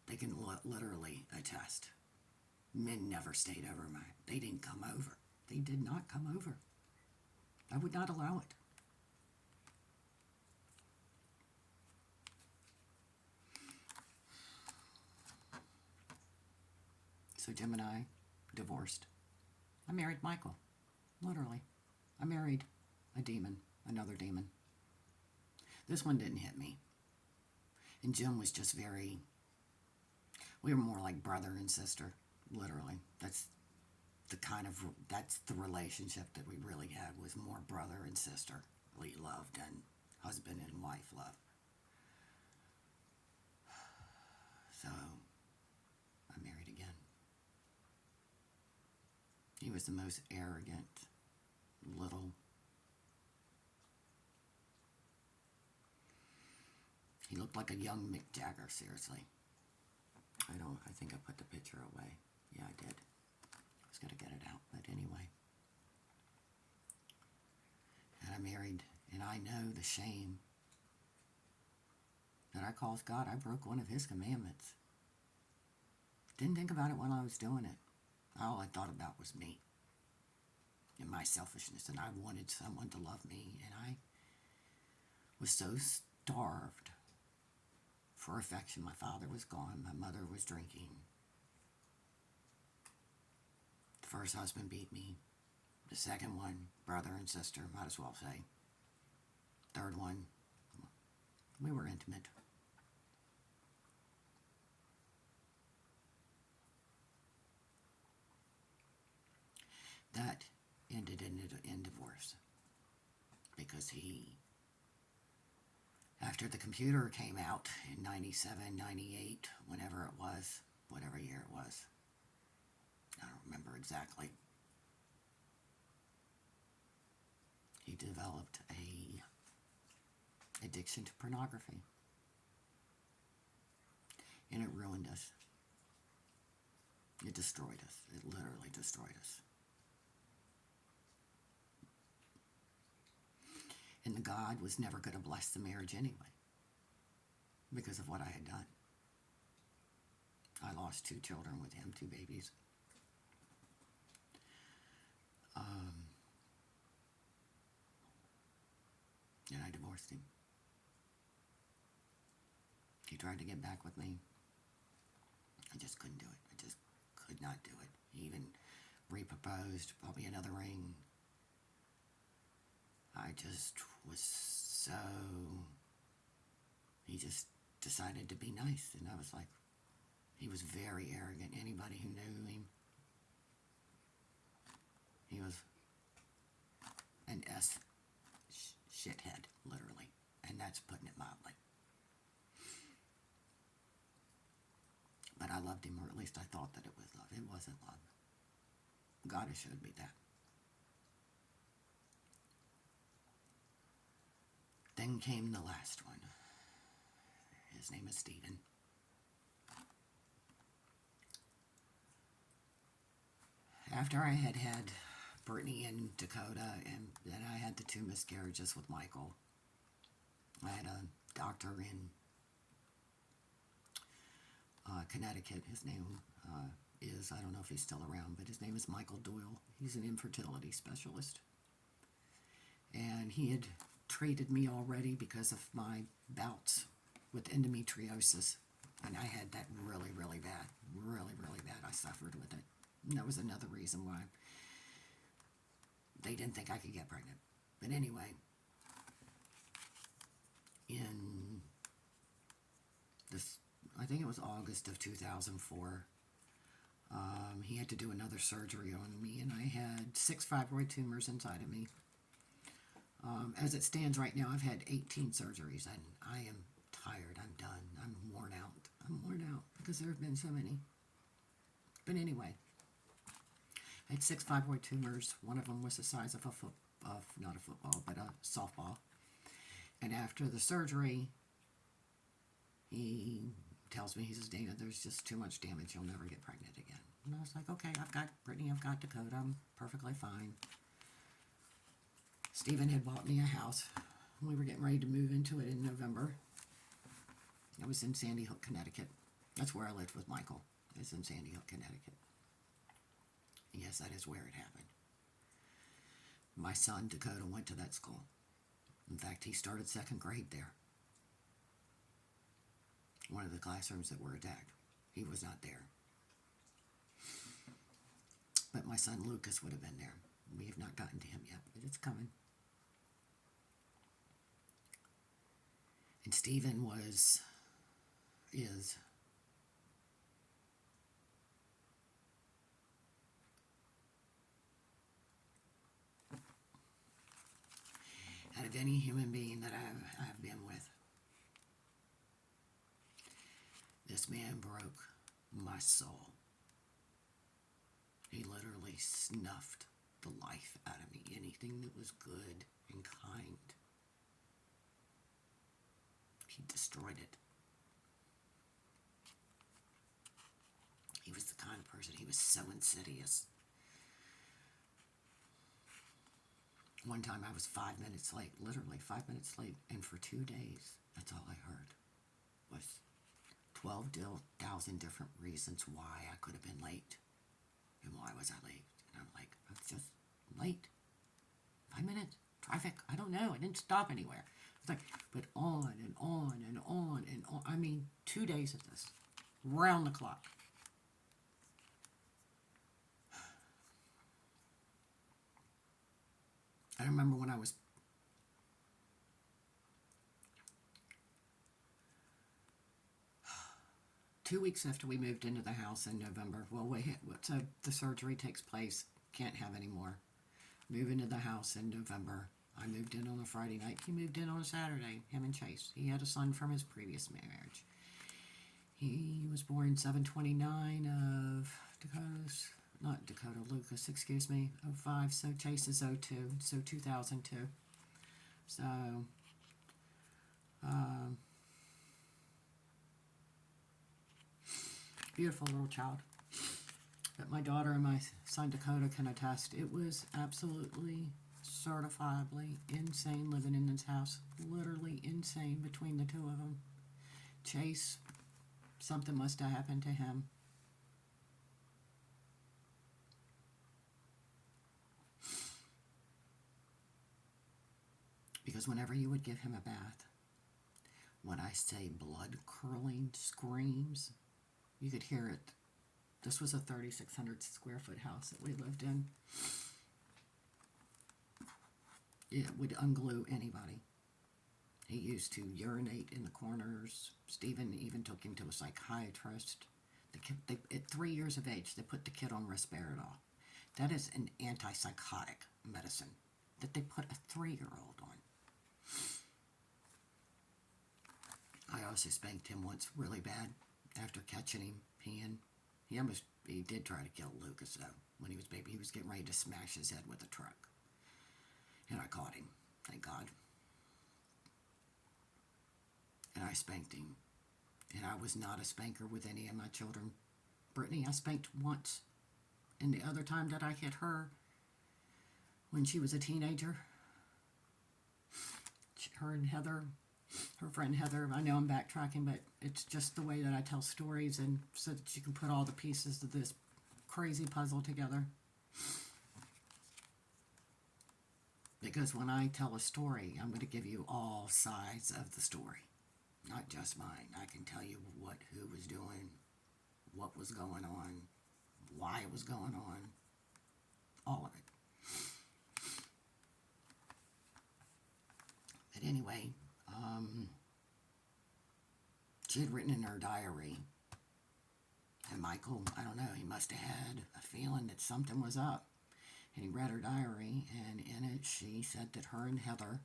they can literally attest. Men never stayed over they didn't come over. They did not come over. I would not allow it. So Jim and I divorced. I married Michael, literally. I married a demon, another demon. This one didn't hit me. And Jim was just we were more like brother and sister, literally. That's the relationship that we really had, was more brother and sister love than husband and wife love. So I married again. He was the most arrogant little. He looked like a young Mick Jagger, seriously. I think I put the picture away. Yeah, I did. I was going to get it out, but anyway. And I married, and I know the shame that I caused God. I broke one of his commandments. Didn't think about it while I was doing it. All I thought about was me and my selfishness, and I wanted someone to love me, and I was so starved for affection. My father was gone. My mother was drinking. The first husband beat me. The second one, brother and sister, might as well say. Third one, we were intimate. That ended in divorce because after the computer came out in 97, 98, whenever it was, whatever year it was, I don't remember exactly, he developed a addiction to pornography, and it ruined us. It destroyed us. It literally destroyed us. And the God was never going to bless the marriage anyway because of what I had done. I lost 2 children with him, 2 babies. And I divorced him. He tried to get back with me. I just couldn't do it. I just could not do it. He even re-proposed, bought me another ring. I just was so... He just decided to be nice, and I was like... He was very arrogant. Anybody who knew him, he was an shithead, literally. And that's putting it mildly. But I loved him, or at least I thought that it was love. It wasn't love. God has showed me that. Then came the last one. His name is Stephen. After I had Brittany and Dakota, and then I had the 2 miscarriages with Michael, I had a doctor in Connecticut. His name is, I don't know if he's still around, but his name is Michael Doyle. He's an infertility specialist. And he had treated me already because of my bouts with endometriosis. And I had that really, really bad. Really, really bad. I suffered with it. And that was another reason why they didn't think I could get pregnant. But anyway, in this, I think it was August of 2004, he had to do another surgery on me, and I had 6 fibroid tumors inside of me. As it stands right now, I've had 18 surgeries, and I am tired. I'm done. I'm worn out. I'm worn out because there have been so many. But anyway, I had 6 fibroid tumors. One of them was the size of not a football, but a softball. And after the surgery, he tells me, he says, Dana, there's just too much damage. You'll never get pregnant again. And I was like, okay, I've got Brittany, I've got Dakota. I'm perfectly fine. Stephen had bought me a house. We were getting ready to move into it in November. I was in Sandy Hook, Connecticut. That's where I lived with Michael. It's in Sandy Hook, Connecticut. Yes, that is where it happened. My son, Dakota, went to that school. In fact, he started 2nd grade there. One of the classrooms that were attacked. He was not there. But my son, Lucas, would have been there. We have not gotten to him yet, but it's coming. And Stephen is out of any human being that I've been with, this man broke my soul. He literally snuffed the life out of me. Anything that was good and kind, he destroyed it. He was the kind of person, he was so insidious. One time I was 5 minutes late, literally 5 minutes late, and for 2 days, that's all I heard was 12,000 different reasons why I could have been late. And why was I late? And I'm like, I was just late. 5 minutes, traffic, I don't know, I didn't stop anywhere. It's like, but on and on and on and on. I mean, 2 days of this, round the clock. I remember when I was 2 weeks after we moved into the house in November. So the surgery takes place, can't have any more. Move into the house in November. I moved in on a Friday night. He moved in on a Saturday, him and Chase. He had a son from his previous marriage. He was born 7/29 of Lucas, excuse me, 05, so Chase is 02, so 2002. So, beautiful little child. But my daughter and my son Dakota can attest, it was absolutely, certifiably insane living in this house. Literally insane between the two of them. Chase, something must have happened to him. Because whenever you would give him a bath, when I say blood-curdling screams, you could hear it. This was a 3,600 square foot house that we lived in. It would unglue anybody. He used to urinate in the corners. Stephen even took him to a psychiatrist. At 3 years of age, they put the kid on Risperidol. That is an antipsychotic medicine that they put a 3-year-old on. I also spanked him once really bad after catching him peeing. He did try to kill Lucas, though. When he was a baby, he was getting ready to smash his head with a truck. And I caught him, thank God. And I spanked him. And I was not a spanker with any of my children. Brittany, I spanked once. And the other time that I hit her, when she was a teenager, her and Heather, her friend Heather. I know I'm backtracking, but it's just the way that I tell stories, and so that you can put all the pieces of this crazy puzzle together. Because when I tell a story, I'm going to give you all sides of the story, not just mine. I can tell you who was doing, what was going on, why it was going on, all of it. But anyway, she had written in her diary, and Michael, I don't know, he must have had a feeling that something was up. And he read her diary, and in it she said that her and Heather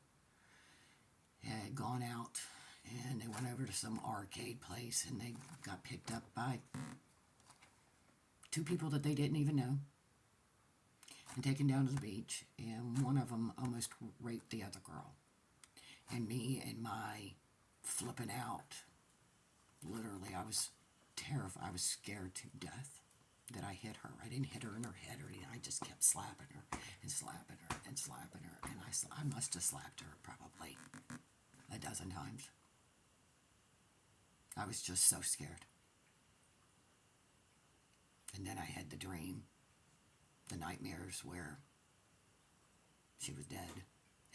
had gone out and they went over to some arcade place, and they got picked up by two people that they didn't even know and taken down to the beach, and one of them almost raped the other girl. And me and my flipping out, literally, I was terrified. I was scared to death that I hit her. I didn't hit her in her head or anything. I just kept slapping her and slapping her and slapping her. And I must have slapped her probably a dozen times. I was just so scared. And then I had the dream, the nightmares where she was dead.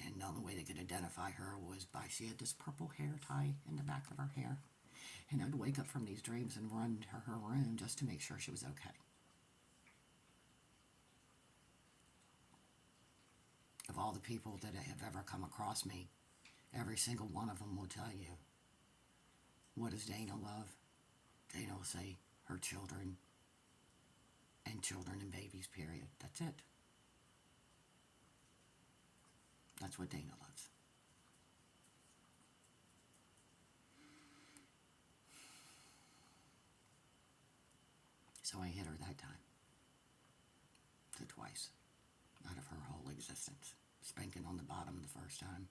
And the only way they could identify her was by, she had this purple hair tie in the back of her hair. And I'd wake up from these dreams and run to her room just to make sure she was okay. Of all the people that have ever come across me, every single one of them will tell you, what does Dana love? Dana will say her children and babies, period. That's it. That's what Dana loves. So I hit her that time. Twice. Out of her whole existence. Spanking on the bottom the first time.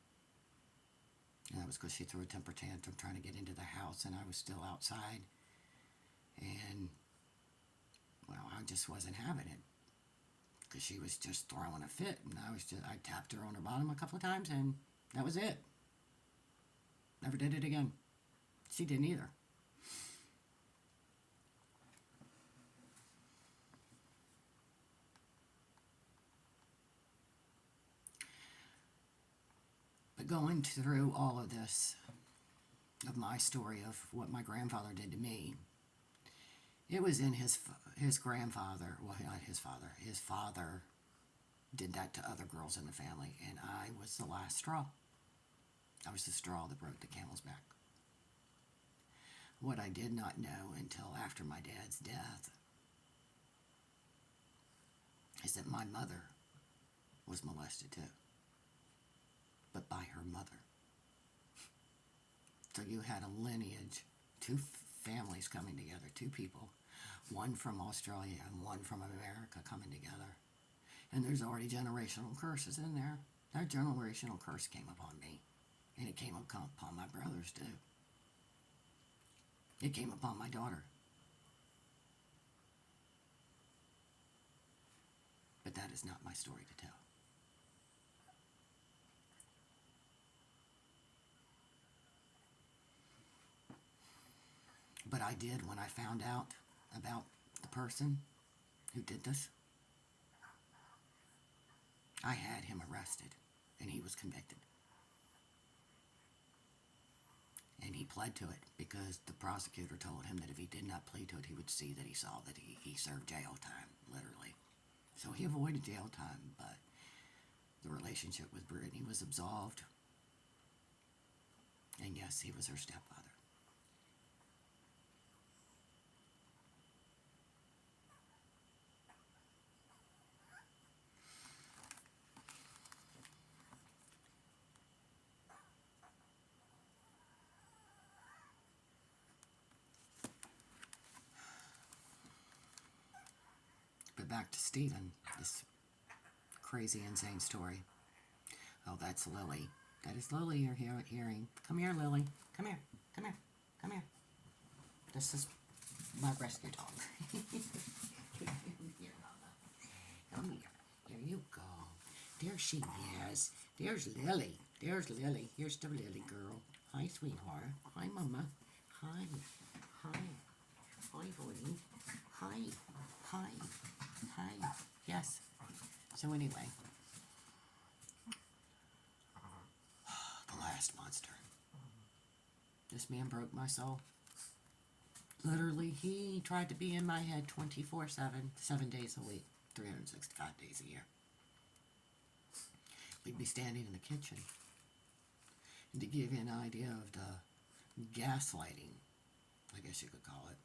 And that was because she threw a temper tantrum trying to get into the house, and I was still outside. And, well, I just wasn't having it. Because she was just throwing a fit, and I tapped her on her bottom a couple of times, and that was it. Never did it again. She didn't either. But going through all of this, of my story of what my grandfather did to me, it was in his grandfather, well, not his father did that to other girls in the family, and I was the last straw. I was the straw that broke the camel's back. What I did not know until after my dad's death is that my mother was molested too, but by her mother. So you had a lineage, two families coming together, two people, one from Australia and one from America coming together. And there's already generational curses in there. That generational curse came upon me, and it came upon my brothers too. It came upon my daughter. But that is not my story to tell. But I did, when I found out about the person who did this, I had him arrested, and he was convicted. And he pled to it because the prosecutor told him that if he did not plead to it, he would see that he saw that he served jail time, literally. So he avoided jail time, but the relationship with Brittany was absolved. And yes, he was her stepfather. But back to Stephen, this crazy, insane story. Oh, that's Lily. That is Lily you're hearing. Come here, Lily. Come here. Come here. Come here. This is my rescue dog. Come here. There you go. There she is. There's Lily. There's Lily. Here's the Lily girl. Hi, Hi, sweetheart. Hi, Mama. Hi. Hi. Hi, Bonnie. Hi. Hi. Hi. Yes. So anyway, the last monster. This man broke my soul. Literally, he tried to be in my head 24/7, 7 days a week, 365 days a year. We'd be standing in the kitchen. And to give you an idea of the gaslighting, I guess you could call it,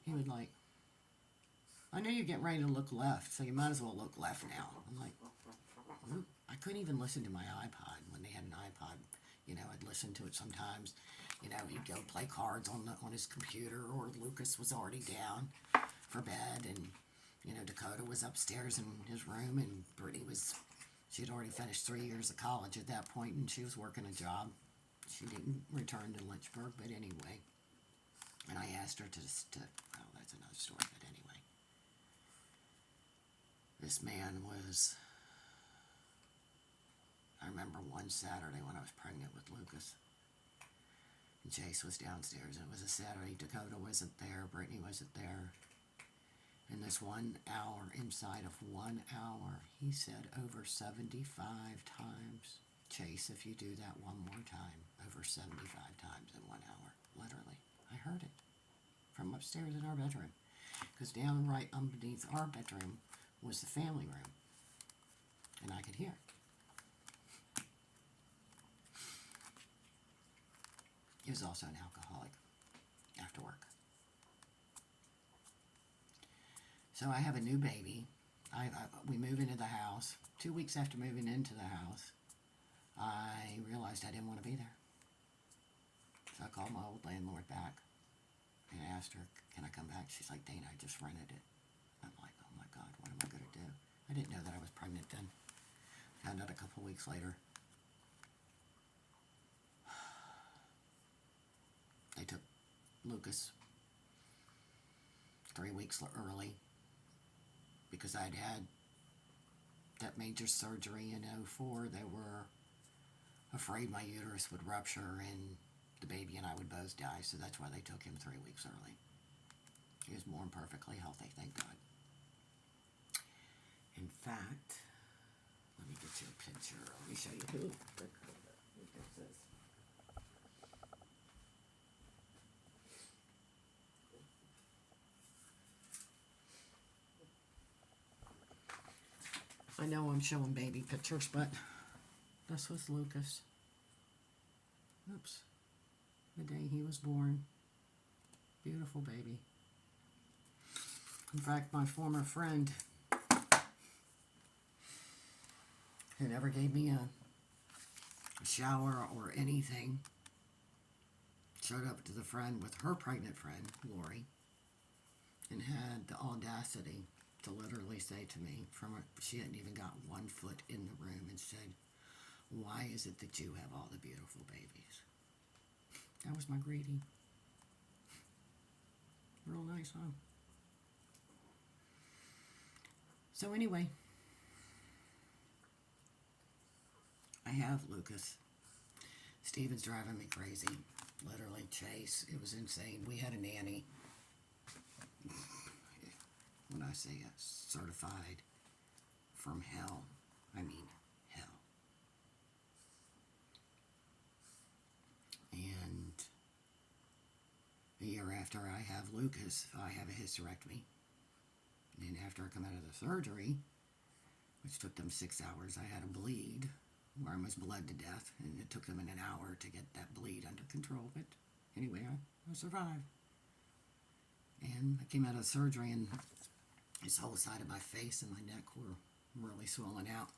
he would like, I know you're getting ready to look left, so you might as well look left now. I'm like, I couldn't even listen to my iPod when they had an iPod. I'd listen to it sometimes. He'd go play cards on his computer, or Lucas was already down for bed, and Dakota was upstairs in his room, and she'd already finished 3 years of college at that point, and she was working a job. She didn't return to Lynchburg, but anyway. And I asked her well, that's another story, but anyway. This man was, I remember one Saturday when I was pregnant with Lucas, and Chase was downstairs, and it was a Saturday. Dakota wasn't there, Brittany wasn't there. In this 1 hour, inside of 1 hour, he said over 75 times, Chase, if you do that one more time, over 75 times in 1 hour, literally. I heard it from upstairs in our bedroom, because down right underneath our bedroom was the family room, and I could hear it. He was also an alcoholic after work. So I have a new baby. We move into the house. 2 weeks after moving into the house, I realized I didn't want to be there. So I called my old landlord back and asked her, can I come back? She's like, Dana, I just rented it. I'm like, oh my God, what am I going to do? I didn't know that I was pregnant then. Found out a couple weeks later. They took Lucas 3 weeks early because I'd had that major surgery in '04. They were afraid my uterus would rupture and the baby and I would both die, so that's why they took him 3 weeks early. He was born perfectly healthy, thank God. In fact, let me get you a picture. Let me show you who this is. I know I'm showing baby pictures, but this was Lucas. Oops. The day he was born. Beautiful baby. In fact, my former friend, who never gave me a shower or anything, showed up to the friend with her pregnant friend, Lori, and had the audacity to literally say to me, she hadn't even got 1 foot in the room, and said, why is it that you have all the beautiful babies? That was my greeting. Real nice, huh? So anyway, I have Lucas. Steven's driving me crazy. Literally, Chase. It was insane. We had a nanny. When I say certified from hell, I mean hell. And a year after I have Lucas, I have a hysterectomy. And after I come out of the surgery, which took them 6 hours, I had a bleed where I almost bled to death, and it took them an hour to get that bleed under control. But anyway, I survived. And I came out of the surgery, and this whole side of my face and my neck were really swollen out.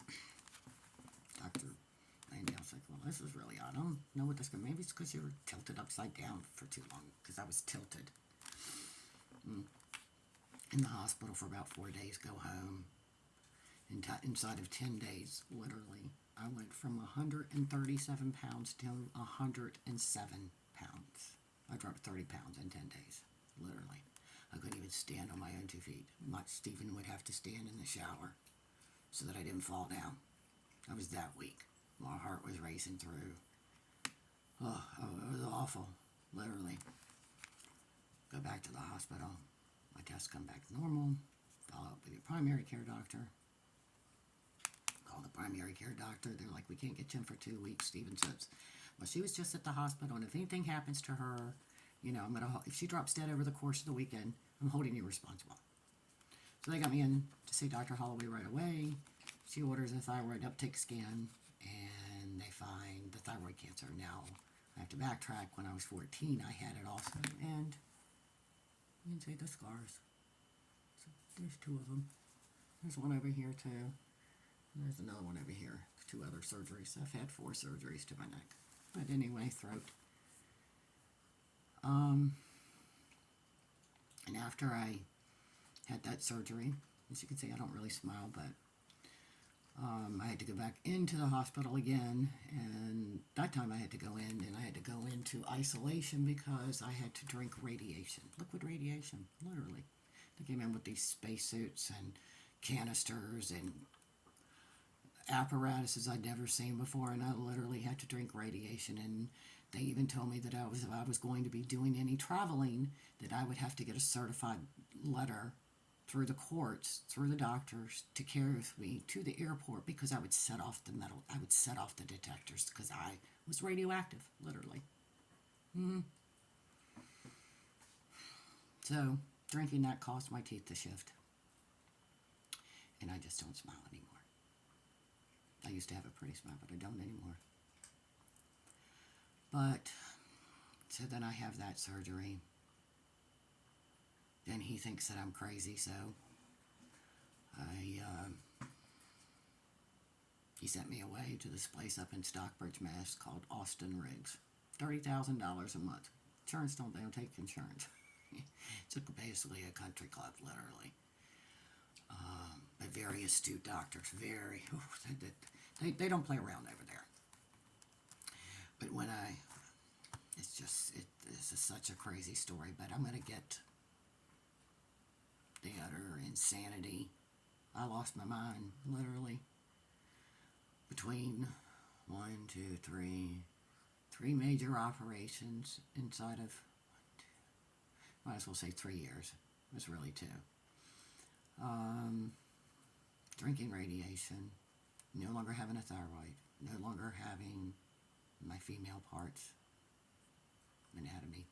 Dr. Landy, I was like, well, this is really odd. I don't know what this could be. Maybe it's because you were tilted upside down for too long, because I was tilted. In the hospital for about 4 days, go home. Inside of 10 days, literally, I went from 137 pounds to 107 pounds. I dropped 30 pounds in 10 days, literally. I couldn't even stand on my own 2 feet. Stephen would have to stand in the shower so that I didn't fall down. I was that weak. My heart was racing through. Oh, it was awful, literally. Go back to the hospital. My tests come back normal. Follow up with your primary care doctor. Call the primary care doctor. They're like, we can't get you in for 2 weeks. Steven says, well, she was just at the hospital, and if anything happens to her, if she drops dead over the course of the weekend, I'm holding you responsible. So they got me in to see Dr. Holloway right away. She orders a thyroid uptake scan, and they find the thyroid cancer. Now, I have to backtrack. When I was 14, I had it also, and you can see the scars. So there's 2 of them. There's one over here, too. And there's another one over here. 2 other surgeries. I've had 4 surgeries to my neck. But anyway, throat. And after I had that surgery, as you can see, I don't really smile, but I had to go back into the hospital again, and that time I had to go in, and I had to go into isolation because I had to drink radiation, liquid radiation, literally. They came in with these spacesuits and canisters and apparatuses I'd never seen before, and I literally had to drink radiation. And they even told me that if I was going to be doing any traveling, that I would have to get a certified letter through the courts, through the doctors, to carry with me to the airport, because I would set off the detectors, because I was radioactive, literally. So, drinking that caused my teeth to shift. And I just don't smile anymore. I used to have a pretty smile, but I don't anymore. But, so then I have that surgery. Then he thinks that I'm crazy, so he sent me away to this place up in Stockbridge, Mass. Called Austin Riggs. $30,000 a month. They don't take insurance. It's basically a country club, literally. But very astute doctors, they don't play around over there. But this is such a crazy story, but I'm going to get the utter insanity. I lost my mind, literally. Between 3 major operations inside of, might as well say 3 years. It was really 2. Drinking radiation, no longer having a thyroid, no longer having my female parts, anatomy,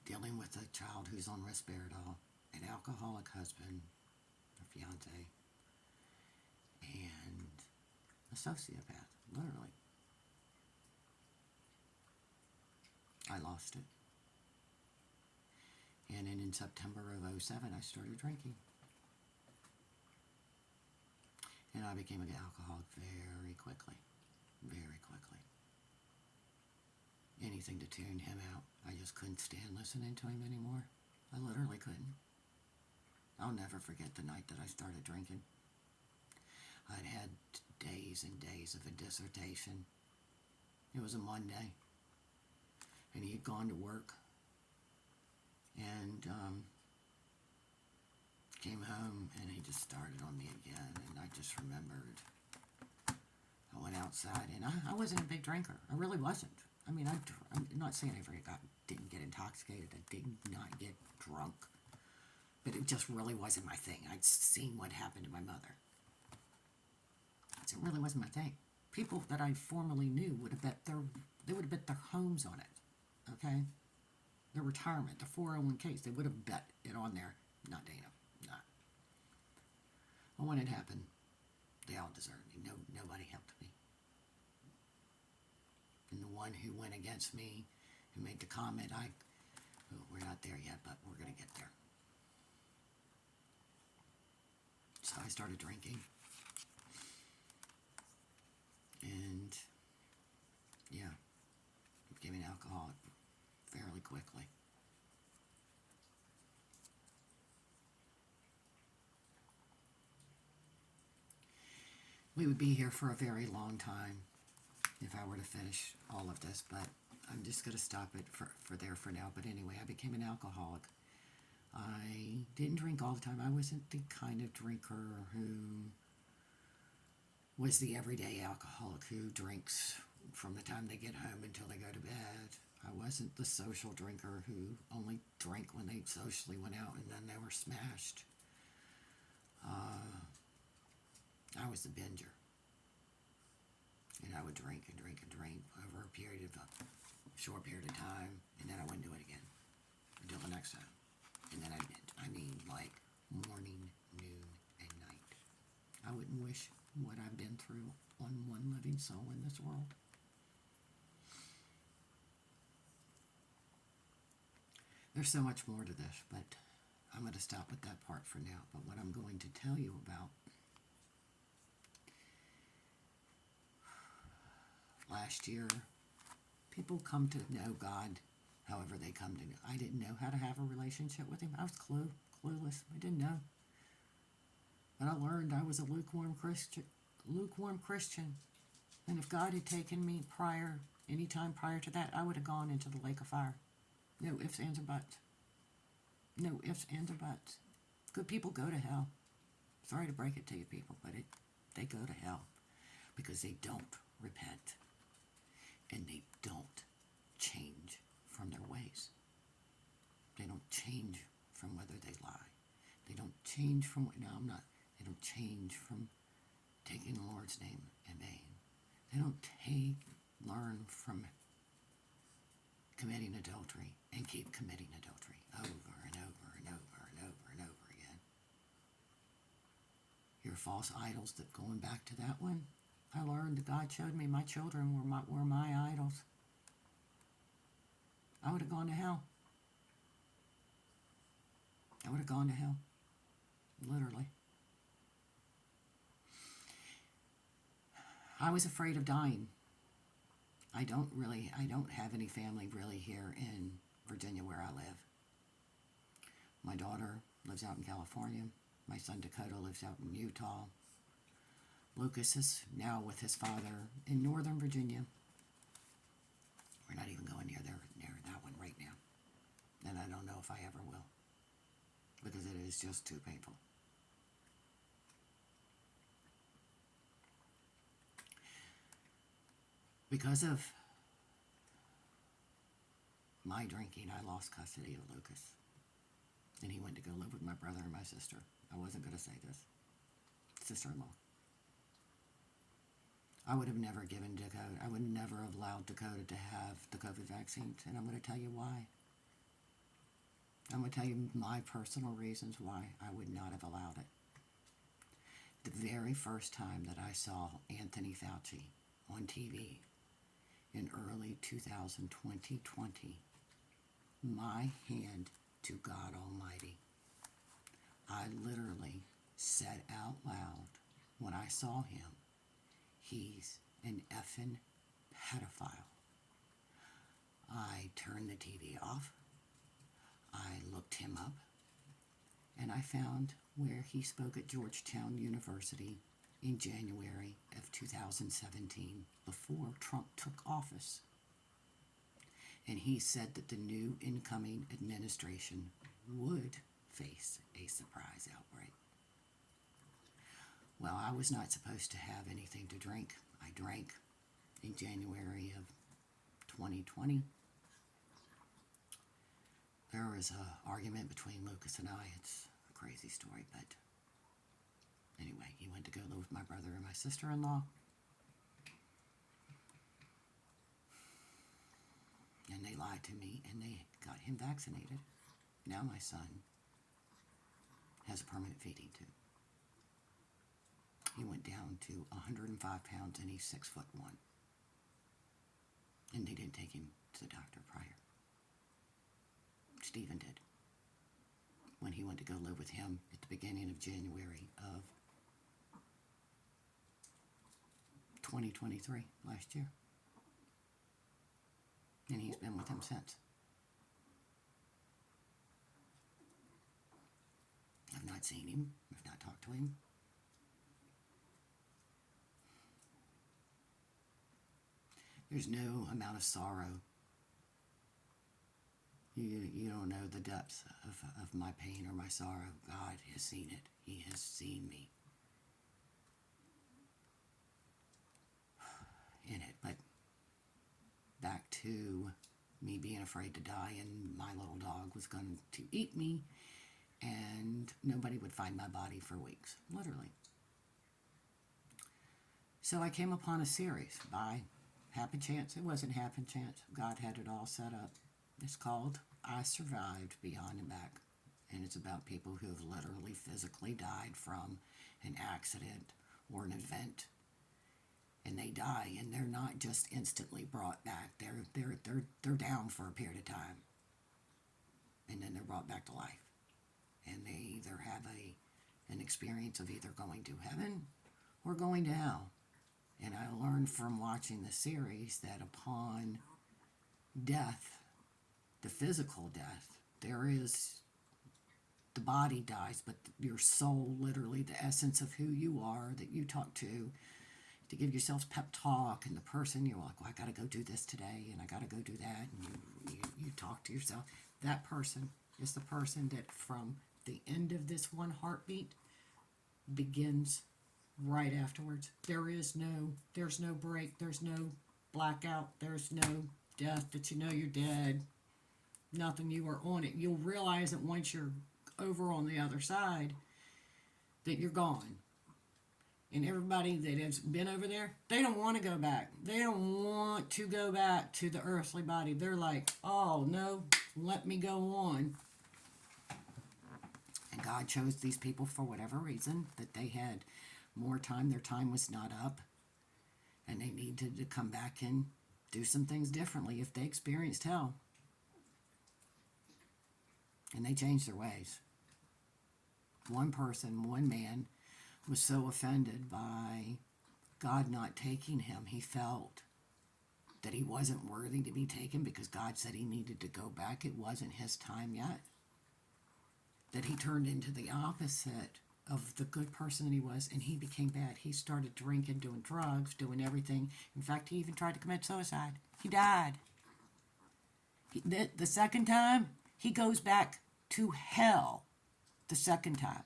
dealing with a child who's on risperidol, an alcoholic husband, or fiance, and a sociopath, literally. I lost it. And then in September of 2007, I started drinking. And I became an alcoholic very quickly. Very quickly. Anything to tune him out. I just couldn't stand listening to him anymore. I literally couldn't. I'll never forget the night that I started drinking. I'd had days and days of a dissertation. It was a Monday. And he had gone to work. And came home, and he just started on me again. And I just remembered, I went outside, and I wasn't a big drinker. I really wasn't. I mean, I'm not saying I didn't get intoxicated. I did not get drunk. But it just really wasn't my thing. I'd seen what happened to my mother. It really wasn't my thing. People that I formerly knew would have bet their homes on it. Okay? Their retirement, their 401ks, they would have bet it on there. Not Dana. Not. Well, when it happened, they all deserted me. Nobody helped me. And the one who went against me, who made the comment, we're not there yet, but we're going to get there. So I started drinking. And, yeah, I became an alcoholic fairly quickly. We would be here for a very long time if I were to finish all of this, but I'm just going to stop it for now. But anyway, I became an alcoholic. I didn't drink all the time. I wasn't the kind of drinker who was the everyday alcoholic who drinks from the time they get home until they go to bed. I wasn't the social drinker who only drank when they socially went out and then they were smashed. I was the binger. And I would drink and drink and drink over a short period of time, and then I wouldn't do it again until the next time. And then I mean like morning, noon, and night. I wouldn't wish what I've been through on one living soul in this world. There's so much more to this, but I'm going to stop at that part for now. But what I'm going to tell you about, last year, people come to know God however they come to know. I didn't know how to have a relationship with Him. I was clueless. I didn't know. But I learned I was a lukewarm Christian. And if God had taken me any time prior to that, I would have gone into the lake of fire. No ifs, ands, or buts. No ifs, ands, or buts. Good people go to hell. Sorry to break it to you people, but they go to hell because they don't repent and they don't change from their ways. They don't change from whether they lie. They don't change from they don't change from taking the Lord's name in vain. They don't learn from committing adultery and keep committing adultery over and over and over and over and over again. Your false idols, that going back to that one, I learned that God showed me my children were my idols. I would have gone to hell. I would have gone to hell. Literally. I was afraid of dying. I don't have any family really here in Virginia where I live. My daughter lives out in California. My son Dakota lives out in Utah. Lucas is now with his father in Northern Virginia. We're not even going near that one right now. And I don't know if I ever will, because it is just too painful. Because of my drinking, I lost custody of Lucas. And he went to go live with my brother and my sister. I wasn't going to say this. Sister-in-law. I would have never given Dakota, I would never have allowed Dakota to have the COVID vaccines. And I'm going to tell you why. I'm going to tell you my personal reasons why I would not have allowed it. The very first time that I saw Anthony Fauci on TV in early 2020, my hand to God Almighty, I literally said out loud when I saw him, he's an effing pedophile. I turned the TV off. I looked him up, and I found where he spoke at Georgetown University in January of 2017, before Trump took office. And he said that the new incoming administration would face a surprise outbreak. Well, I was not supposed to have anything to drink. I drank in January of 2020. There was an argument between Lucas and I. It's a crazy story, but anyway, he went to go live with my brother and my sister-in-law. And they lied to me, and they got him vaccinated. Now my son has a permanent feeding tube. He went down to 105 pounds, and he's 6'1". And they didn't take him to the doctor prior. Stephen did. When he went to go live with him at the beginning of January of 2023, last year. And he's been with him since. I've not seen him. I've not talked to him. There's no amount of sorrow. You don't know the depths of my pain or my sorrow. God has seen it. He has seen me. being afraid to die, and my little dog was going to eat me, and nobody would find my body for weeks, literally. So I came upon a series by happen chance. It wasn't happen chance. God had it all set up. It's called I Survived Beyond and Back. And it's about people who have literally physically died from an accident or an event. And they die, and they're not just instantly brought back. They're down for a period of time. And then they're brought back to life. And they either have an experience of either going to heaven or going to hell. And I learned from watching the series that upon death, the physical death, there is, the body dies, but your soul, literally the essence of who you are, that you talk to give yourself pep talk, and the person, you're like, well, I got to go do this today, and I got to go do that, and you talk to yourself. That person is the person that from the end of this one heartbeat begins right afterwards. There's no break, there's no blackout, there's no death that you know you're dead, nothing. You are on it. You'll realize that once you're over on the other side that you're gone. And everybody that has been over there, they don't want to go back. They don't want to go back to the earthly body. They're like, oh no, let me go on. And God chose these people for whatever reason, that they had more time. Their time was not up. And they needed to come back and do some things differently if they experienced hell. And they changed their ways. One person, one man, was so offended by God not taking him. He felt that he wasn't worthy to be taken because God said he needed to go back. It wasn't his time yet. That he turned into the opposite of the good person that he was, and he became bad. He started drinking, doing drugs, doing everything. In fact, he even tried to commit suicide. He died. The second time, he goes back to hell the second time.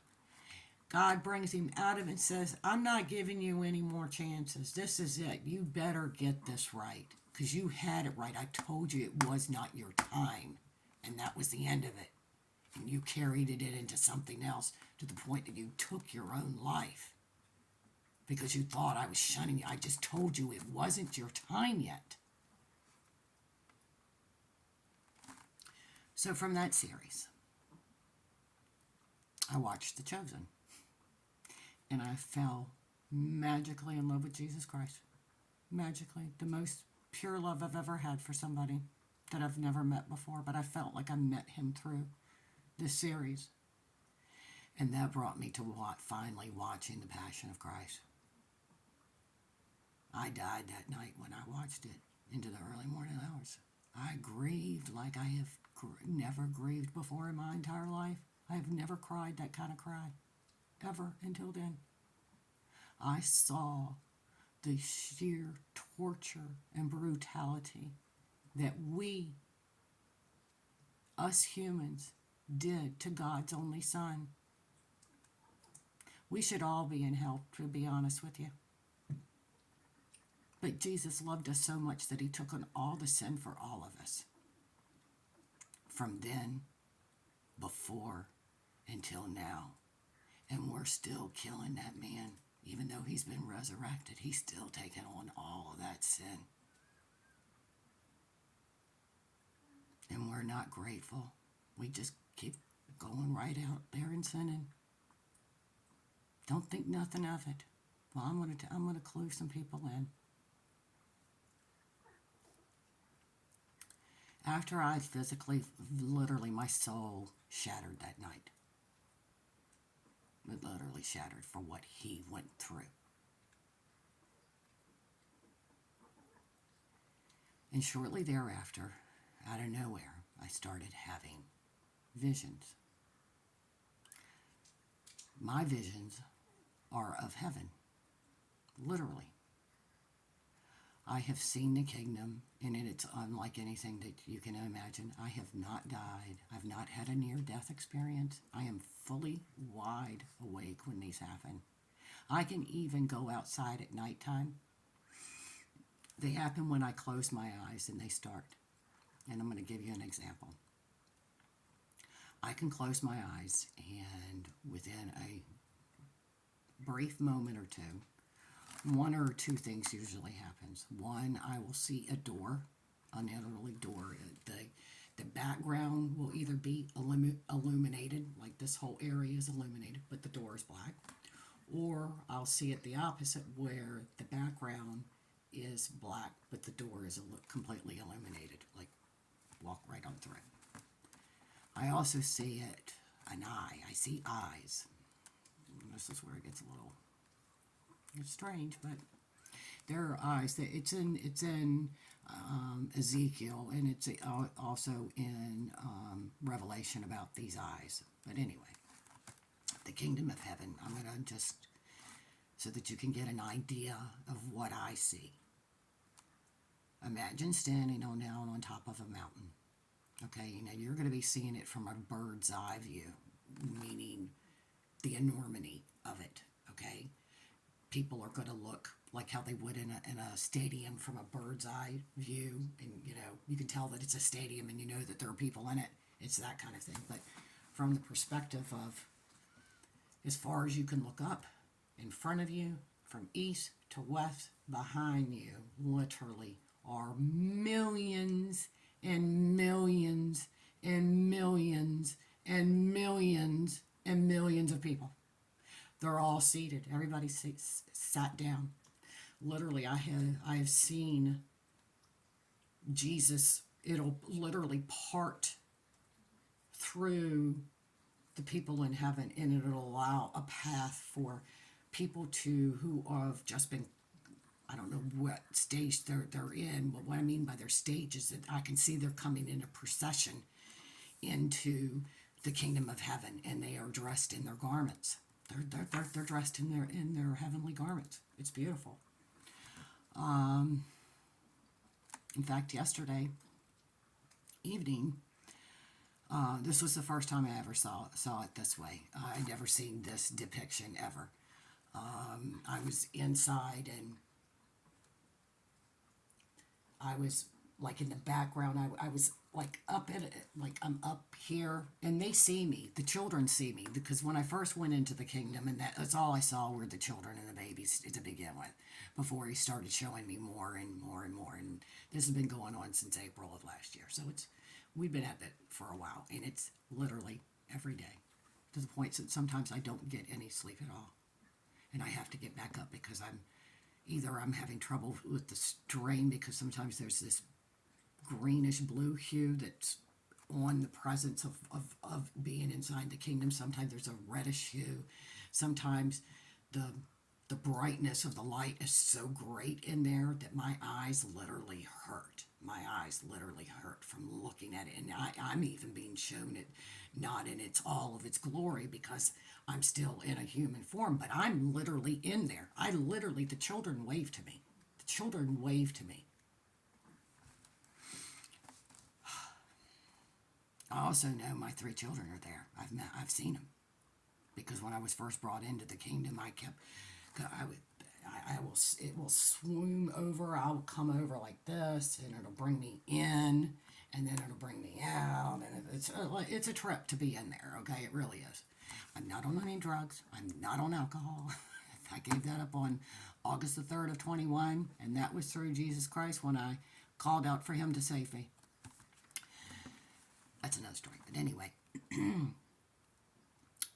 God brings him out of it and says, I'm not giving you any more chances. This is it. You better get this right, because you had it right. I told you it was not your time, and that was the end of it. And you carried it into something else to the point that you took your own life because you thought I was shunning you. I just told you it wasn't your time yet. So from that series, I watched The Chosen. And I fell magically in love with Jesus Christ. Magically. The most pure love I've ever had for somebody that I've never met before. But I felt like I met him through this series. And that brought me to finally watching The Passion of Christ. I died that night when I watched it into the early morning hours. I grieved like I have never grieved before in my entire life. I have never cried that kind of cry. Ever until then. I saw the sheer torture and brutality that we, us humans, did to God's only Son. We should all be in hell, to be honest with you. But Jesus loved us so much that he took on all the sin for all of us. From then, before, until now. And we're still killing that man. Even though he's been resurrected, he's still taking on all of that sin. And we're not grateful. We just keep going right out there and sinning. Don't think nothing of it. Well, I'm gonna clue some people in. After I physically, literally, my soul shattered that night. It literally shattered for what he went through. And shortly thereafter, out of nowhere, I started having visions. My visions are of heaven, literally. I have seen the kingdom, and it's unlike anything that you can imagine. I have not died. I've not had a near-death experience. I am fully wide awake when these happen. I can even go outside at nighttime. They happen when I close my eyes, and they start. And I'm going to give you an example. I can close my eyes, and within a brief moment or two, one or two things usually happens. One, I will see a door, an elderly door. The background will either be illuminated, like this whole area is illuminated, but the door is black, or I'll see it the opposite, where the background is black, but the door is completely illuminated, like walk right on through. I also see an eye. I see eyes. This is where it gets a little, it's strange, but there are eyes. It's in Ezekiel, and it's also in Revelation about these eyes. But anyway, the kingdom of heaven, I'm going to just, so that you can get an idea of what I see. Imagine standing down on top of a mountain. Okay, now you're going to be seeing it from a bird's eye view, meaning the enormity of it. Okay, people are going to look like how they would in a stadium from a bird's eye view, and you can tell that it's a stadium, and you know that there are people in it. It's that kind of thing. But from the perspective of, as far as you can look up, in front of you, from east to west, behind you, literally are millions and millions and millions and millions and millions of people. They're all seated. Everybody sat down. Literally, I have seen Jesus. It'll literally part through the people in heaven, and it'll allow a path for people who have just been, I don't know what stage they're in, but what I mean by their stage is that I can see they're coming in a procession into the kingdom of heaven, and they are dressed in their garments. They're dressed in their heavenly garments. It's beautiful. In fact, yesterday evening, this was the first time I ever saw it this way. I'd never seen this depiction ever. I was inside, and I was like in the background. I was like up at it, like I'm up here, and they see me. The children see me, because when I first went into the kingdom, and that's all I saw were the children and the babies to begin with, before he started showing me more and more and more. And this has been going on since April of last year, so we've been at it for a while, and it's literally every day, to the point that sometimes I don't get any sleep at all, and I have to get back up because I'm having trouble with the strain, because sometimes there's this greenish blue hue that's on the presence of being inside the kingdom. Sometimes there's a reddish hue. Sometimes the brightness of the light is so great in there that my eyes literally hurt. My eyes literally hurt from looking at it, and I'm even being shown it not in all of its glory, because I'm still in a human form, but I'm literally in there. The children wave to me. The children wave to me. I also know my 3 children are there. I've seen them, because when I was first brought into the kingdom, it will swoon over. I will come over like this, and it'll bring me in, and then it'll bring me out, and it's a trip to be in there. Okay, it really is. I'm not on any drugs. I'm not on alcohol. I gave that up on August the 3rd of 21, and that was through Jesus Christ when I called out for him to save me. That's another story. But anyway,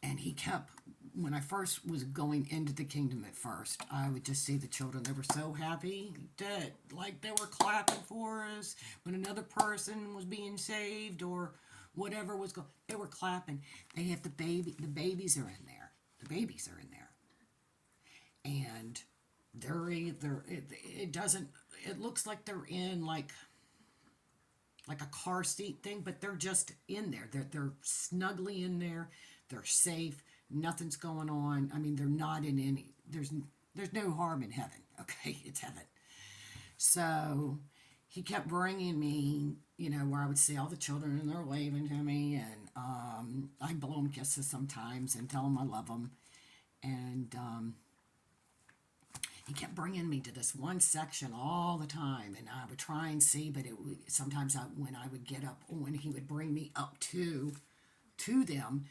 and he kept, when I first was going into the kingdom at first, I would just see the children. They were so happy that, like, they were clapping for us when another person was being saved or whatever was going. They were clapping. They have the babies are in there. The babies are in there. And it looks like they're in like a car seat thing, but they're just in there. They're snugly in there. They're safe. Nothing's going on. I mean, they're not in any. There's no harm in heaven. Okay, it's heaven. So he kept bringing me, where I would see all the children, and they're waving to me, and I blow them kisses sometimes and tell them I love them, and he kept bringing me to this one section all the time, and I would try and see, but sometimes when I would get up, when he would bring me up to them,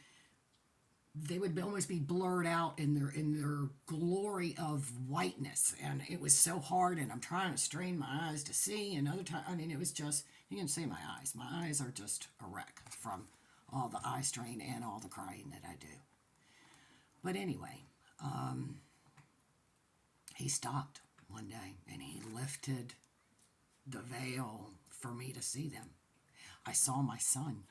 they would almost be blurred out in their glory of whiteness, and it was so hard. And I'm trying to strain my eyes to see, and other time, I mean, it was just, you can see my eyes. My eyes are just a wreck from all the eye strain and all the crying that I do. But anyway, he stopped one day and he lifted the veil for me to see them. I saw my son,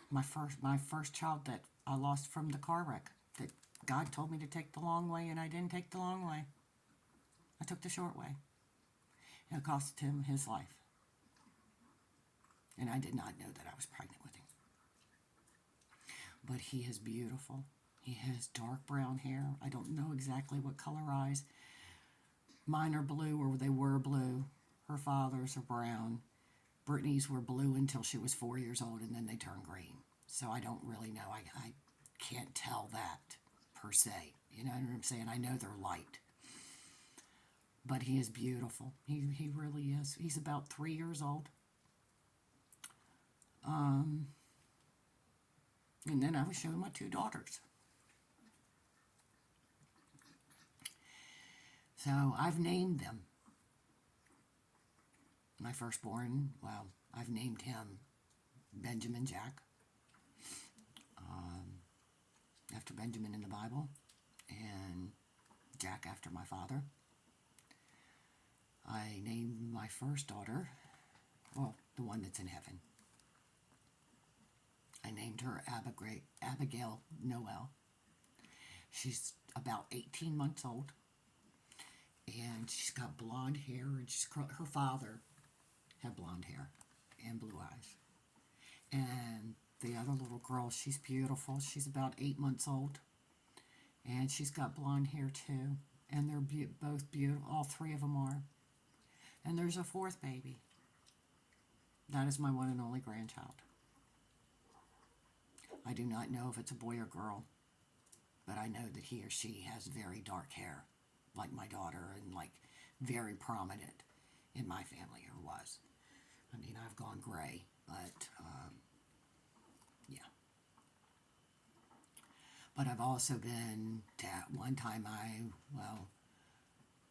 my first child that I lost from the car wreck, that God told me to take the long way, and I didn't take the long way. I took the short way. And it cost him his life. And I did not know that I was pregnant with him. But he is beautiful. He has dark brown hair. I don't know exactly what color eyes. Mine are blue, or they were blue. Her father's are brown. Brittany's were blue until she was 4 years old, and then they turned green. So I don't really know. I can't tell that per se. You know what I'm saying? I know they're light. But he is beautiful. He really is. He's about 3 years old. And then I was showing my 2 daughters. So I've named them. My firstborn, well, I've named him Benjamin Jack, after Benjamin in the Bible, and Jack after my father. I named my first daughter, well, the one that's in heaven. I named her Abigail Noel. She's about 18 months old, and she's got blonde hair, and her father had blonde hair and blue eyes. And the other little girl, she's beautiful. She's about 8 months old, and she's got blonde hair too. And they're both beautiful. All 3 of them are. And there's a 4th baby. That is my one and only grandchild. I do not know if it's a boy or girl, but I know that he or she has very dark hair, like my daughter, and like very prominent in my family, or was. I mean, I've gone gray, but yeah. But I've also been to, one time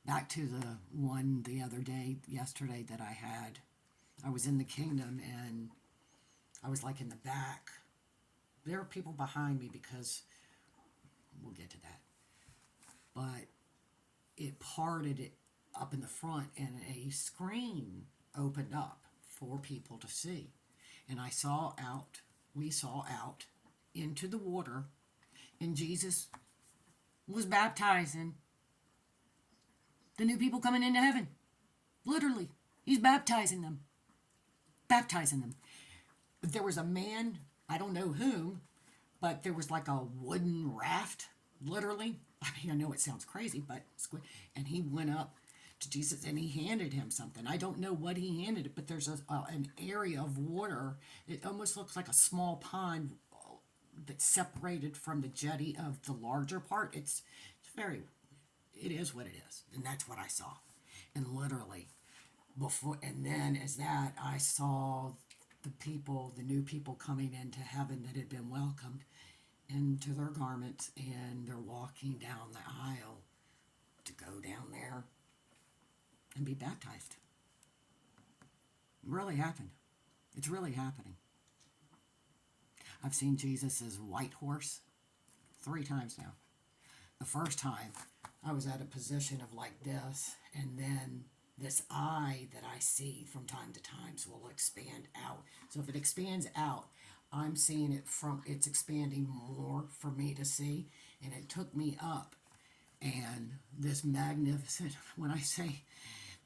back to the one the other day, yesterday, that I was in the kingdom, and I was like in the back. There were people behind me because, we'll get to that. But it parted it up in the front, and a screen opened up for people to see. And we saw out into the water, and Jesus was baptizing the new people coming into heaven. Literally, he's baptizing them. But there was a man, I don't know whom, but there was like a wooden raft, literally. I mean, I know it sounds crazy, but and he went up to Jesus and he handed him something. I don't know what he handed it, but there's an area of water. It almost looks like a small pond that's separated from the jetty of the larger part. It is what it is, and that's what I saw. And literally, and then as that, I saw the new people coming into heaven that had been welcomed into their garments, and they're walking down the aisle to go down there and be baptized. It really happened. It's really happening. I've seen Jesus' white horse 3 times now. The first time, I was at a position of like this, and then this eye that I see from time to time will expand out. So if it expands out, I'm seeing it's expanding more for me to see, and it took me up. And this magnificent, when I say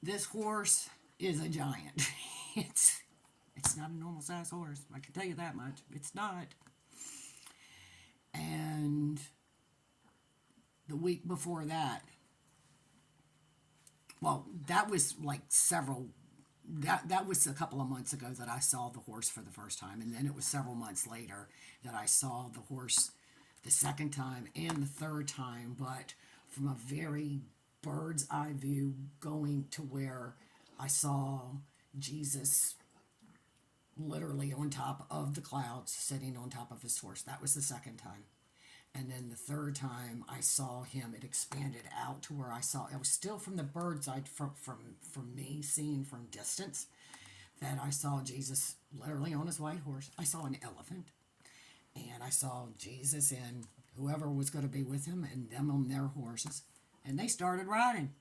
this horse is a giant, it's not a normal size horse, I can tell you that much. It's not. And the week before that, well, that was like that was a couple of months ago that I saw the horse for the first time, and then it was several months later that I saw the horse the second time and the third time, but from a very bird's eye view going to where I saw Jesus literally on top of the clouds, sitting on top of his horse. That was the second time. And then the third time I saw him, it expanded out to where I saw, it was still from the bird's eye, from me seeing from distance, that I saw Jesus literally on his white horse. I saw an elephant, and I saw Jesus and whoever was going to be with him and them on their horses. And they started riding,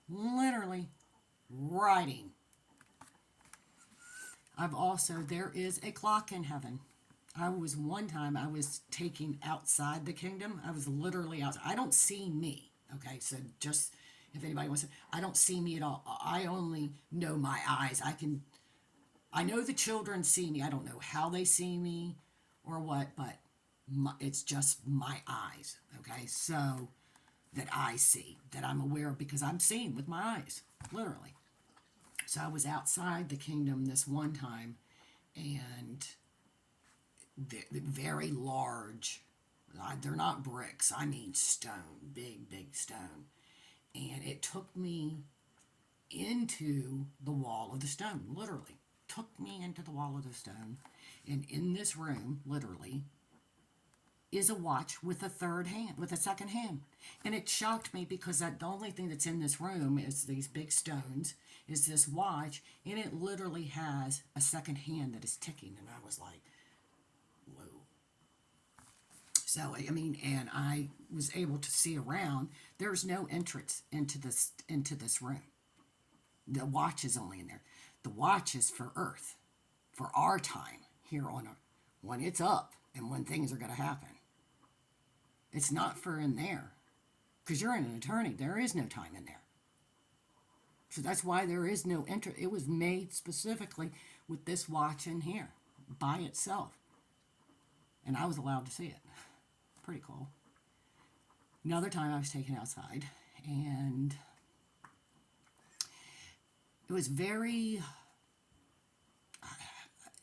literally riding. There is a clock in heaven. One time I was taking outside the kingdom. I was literally outside. I don't see me. Okay, so just if anybody wants to, I don't see me at all. I only know my eyes. I know the children see me. I don't know how they see me or what, but it's just my eyes. Okay, so that I see, that I'm aware of, because I'm seeing with my eyes, literally. So I was outside the kingdom this one time, and very large, they're not bricks, I mean stone, big stone. And it took me into the wall of the stone, literally. Took me into the wall of the stone. And in this room, literally, is a watch with a second hand. And it shocked me because the only thing that's in this room is these big stones, is this watch, and it literally has a second hand that is ticking. And I was like, whoa. So, I mean, and I was able to see around. There's no entrance into this room. The watch is only in there. The watch is for Earth, for our time here on Earth, when it's up and when things are going to happen. It's not for in there, because you're in an eternity. There is no time in there. So that's why there is no entrance. It was made specifically with this watch in here by itself. And I was allowed to see it. Pretty cool. Another time I was taken outside, and it was very,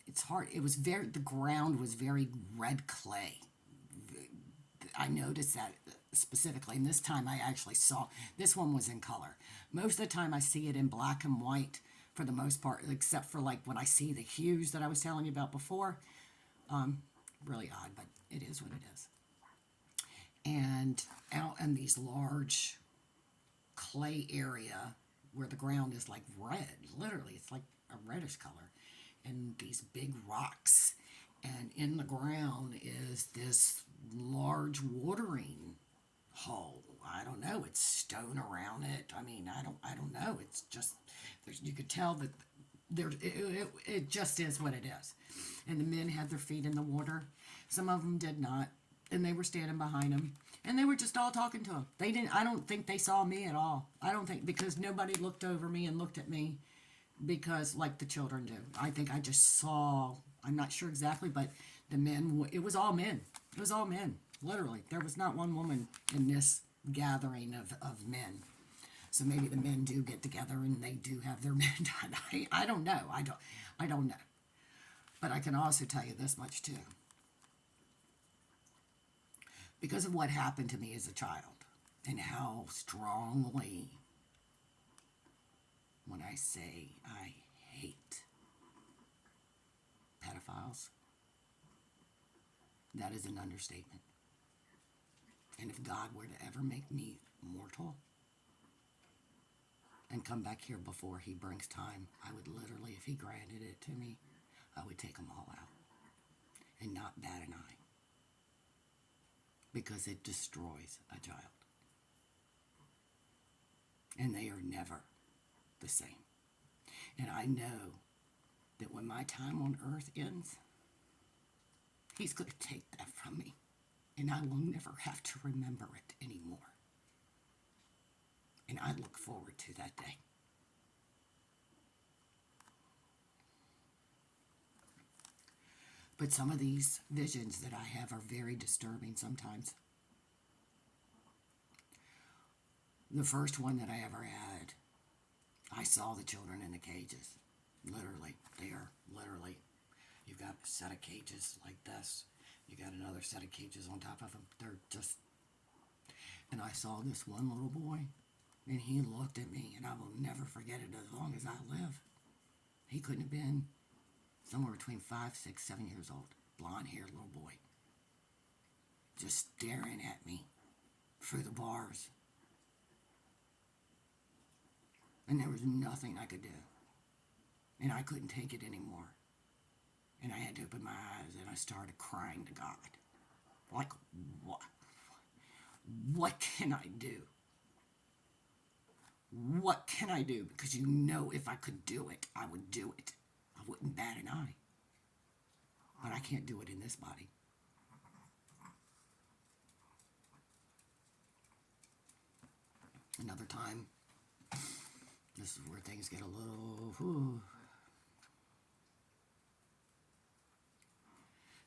it's hard. The ground was very red clay. I noticed that specifically, and this time I actually saw, this one was in color. Most of the time I see it in black and white for the most part, except for like when I see the hues that I was telling you about before. Really odd, but it is what it is. And out in these large clay area where the ground is like red, literally, it's like a reddish color, and these big rocks. And in the ground is this large watering hole. I don't know. It's stone around it. I mean, I don't know. It's just, you could tell that it just is what it is. And the men had their feet in the water. Some of them did not, and they were standing behind them, and they were just all talking to them. I don't think they saw me at all. I don't think, because nobody looked over me and looked at me, because like the children do. I think I just saw, I'm not sure exactly, but the men, it was all men. It was all men, literally. There was not one woman in this gathering of men. So maybe the men do get together and they do have their men done. I don't know. I don't know. But I can also tell you this much too. Because of what happened to me as a child, and how strongly, when I say I hate pedophiles, that is an understatement. And if God were to ever make me mortal and come back here before he brings time, I would literally, if he granted it to me, I would take them all out and not bat an eye, because it destroys a child. And they are never the same. And I know that when my time on earth ends, he's going to take that from me, and I will never have to remember it anymore. And I look forward to that day. But some of these visions that I have are very disturbing sometimes. The first one that I ever had, I saw the children in the cages. Literally, you've got a set of cages like this. You got another set of cages on top of them. They're just, and I saw this one little boy And he looked at me, and I will never forget it as long as I live. He couldn't have been somewhere between 5, 6, 7 years old. Blonde-haired little boy. Just staring at me through the bars. And there was nothing I could do. And I couldn't take it anymore. And I had to open my eyes, and I started crying to God. Like, what? What can I do? What can I do? Because you know if I could do it, I would do it. I wouldn't bat an eye. But I can't do it in this body. Another time, this is where things get a little... Whew.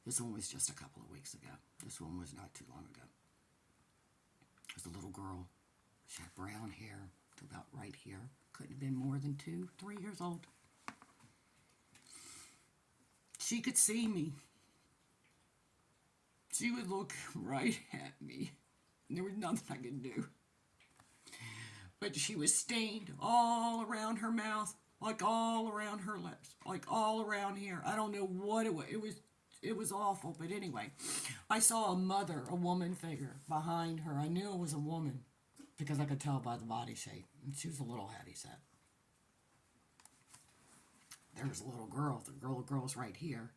This one was just a couple of weeks ago. This one was not too long ago. It was a little girl. She had brown hair to about right here. Couldn't have been more than 2, 3 years old. She could see me. She would look right at me. There was nothing I could do. But she was stained all around her mouth, like all around her lips, like all around here. I don't know what it was. It was awful. But anyway, I saw a woman figure behind her. I knew it was a woman because I could tell by the body shape. And she was a little heavy set. There's a little girl. The girl's right here.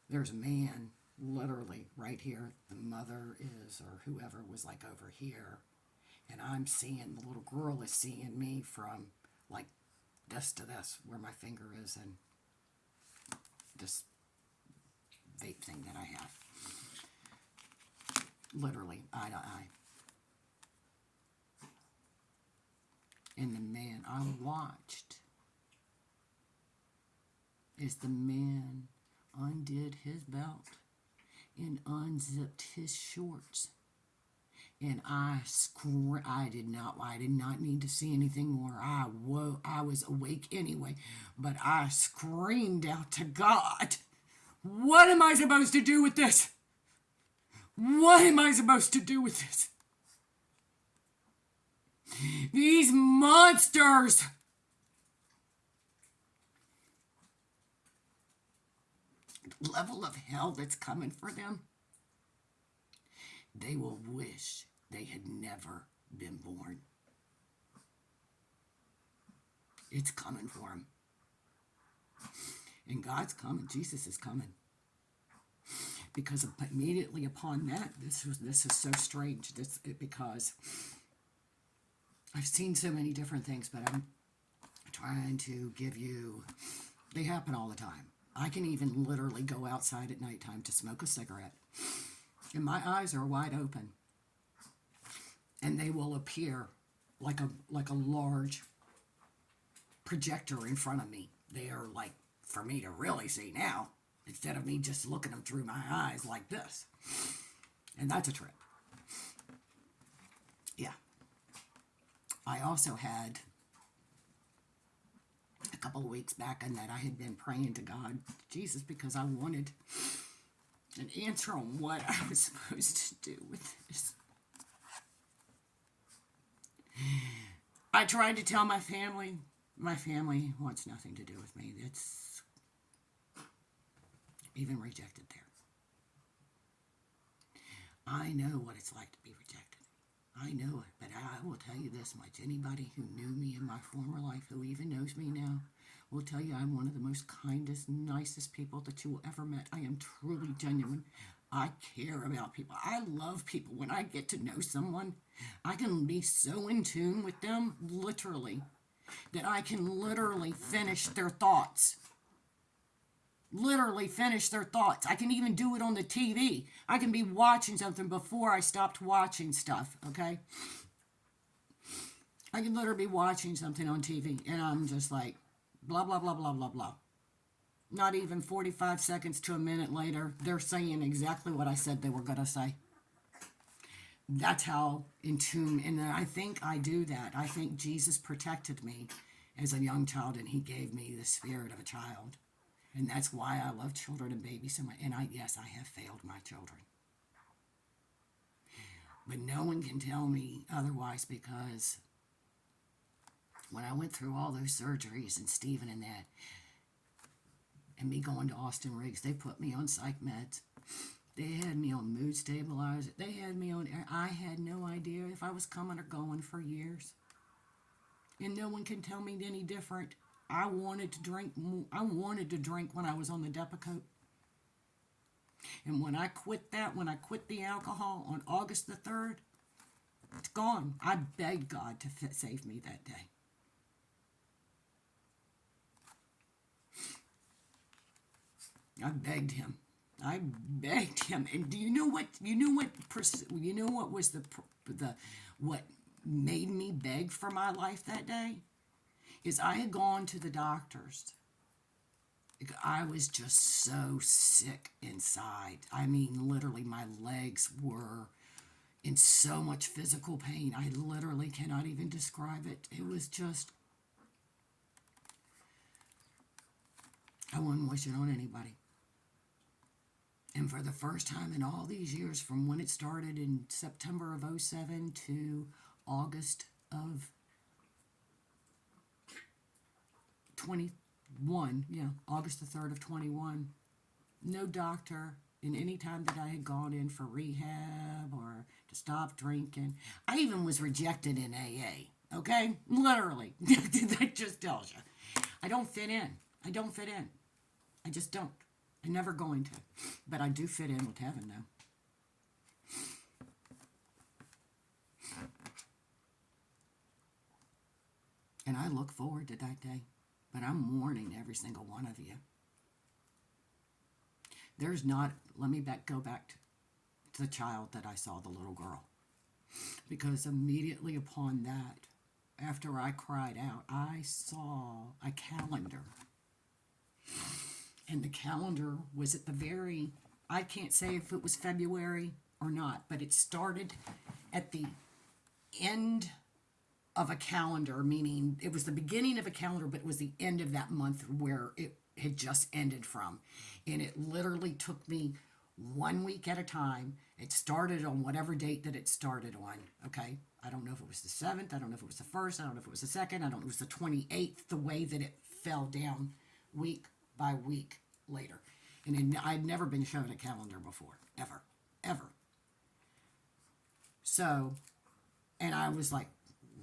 There's a man literally right here. The mother is, or whoever was like over here. And I'm seeing, the little girl is seeing me from like this to this, where my finger is, and this vape thing that I have. Literally, eye to eye. And the man I watched as the man undid his belt and unzipped his shorts. And I did not need to see anything more. I was awake anyway, but I screamed out to God, what am I supposed to do with this? What am I supposed to do with this? These monsters! The level of hell that's coming for them, they will wish they had never been born. It's coming for them. And God's coming. Jesus is coming. Because immediately upon that, this is so strange. Because I've seen so many different things, but I'm trying to give you... They happen all the time. I can even literally go outside at nighttime to smoke a cigarette, and my eyes are wide open, and they will appear like a large projector in front of me. They are like for me to really see now, instead of me just looking them through my eyes like this. And that's a trip. Yeah. I also had a couple of weeks back in that I had been praying to God, Jesus, because I wanted an answer on what I was supposed to do with this. I tried to tell my family. My family wants nothing to do with me. It's even rejected there. I know what it's like to be rejected. I know it, but I will tell you this much. Anybody who knew me in my former life, who even knows me now, will tell you I'm one of the most kindest, nicest people that you will ever met. I am truly genuine. I care about people. I love people. When I get to know someone, I can be so in tune with them, literally, that I can literally finish their thoughts. Literally finish their thoughts. I can even do it on the TV. I can be watching something before I stopped watching stuff, okay? I can literally be watching something on TV, and I'm just like, blah, blah, blah, blah, blah, blah. Not even 45 seconds to a minute later, they're saying exactly what I said they were going to say. That's how in tune, and I think I do that. I think Jesus protected me as a young child, and he gave me the spirit of a child. And that's why I love children and babies so much. And yes, I have failed my children. But no one can tell me otherwise, because when I went through all those surgeries and Stephen and that, and me going to Austin Riggs, they put me on psych meds. They had me on mood stabilizer. They had me on, I had no idea if I was coming or going for years. And no one can tell me any different. I wanted to drink I wanted to drink when I was on the Depakote. And when I quit the alcohol on August the 3rd, it's gone. I begged God to save me that day. I begged him. I begged him. And do you know what? Was the what made me beg for my life that day? Is I had gone to the doctors. I was just so sick inside. I mean, literally, my legs were in so much physical pain. I literally cannot even describe it. It was just, I wouldn't wish it on anybody. And for the first time in all these years, from when it started in September of 07 to August of 21, August the 3rd of 21, no doctor in any time that I had gone in for rehab or to stop drinking. I even was rejected in AA, okay? Literally. That just tells you. I don't fit in. I don't fit in. I just don't. I'm never going to. But I do fit in with heaven, though. And I look forward to that day. But I'm warning every single one of you. There's not, let me go back to the child that I saw, the little girl. Because immediately upon that, after I cried out, I saw a calendar. And the calendar was at the very, I can't say if it was February or not, but it started at the end of a calendar, meaning it was the beginning of a calendar, but it was the end of that month where it had just ended from. And it literally took me 1 week at a time. It started on whatever date that it started on, okay? I don't know if it was the 7th, I don't know if it was the 1st, I don't know if it was the 2nd, I don't know if it was the 28th, the way that it fell down week by week later. And I'd never been shown a calendar before, ever. So, and I was like,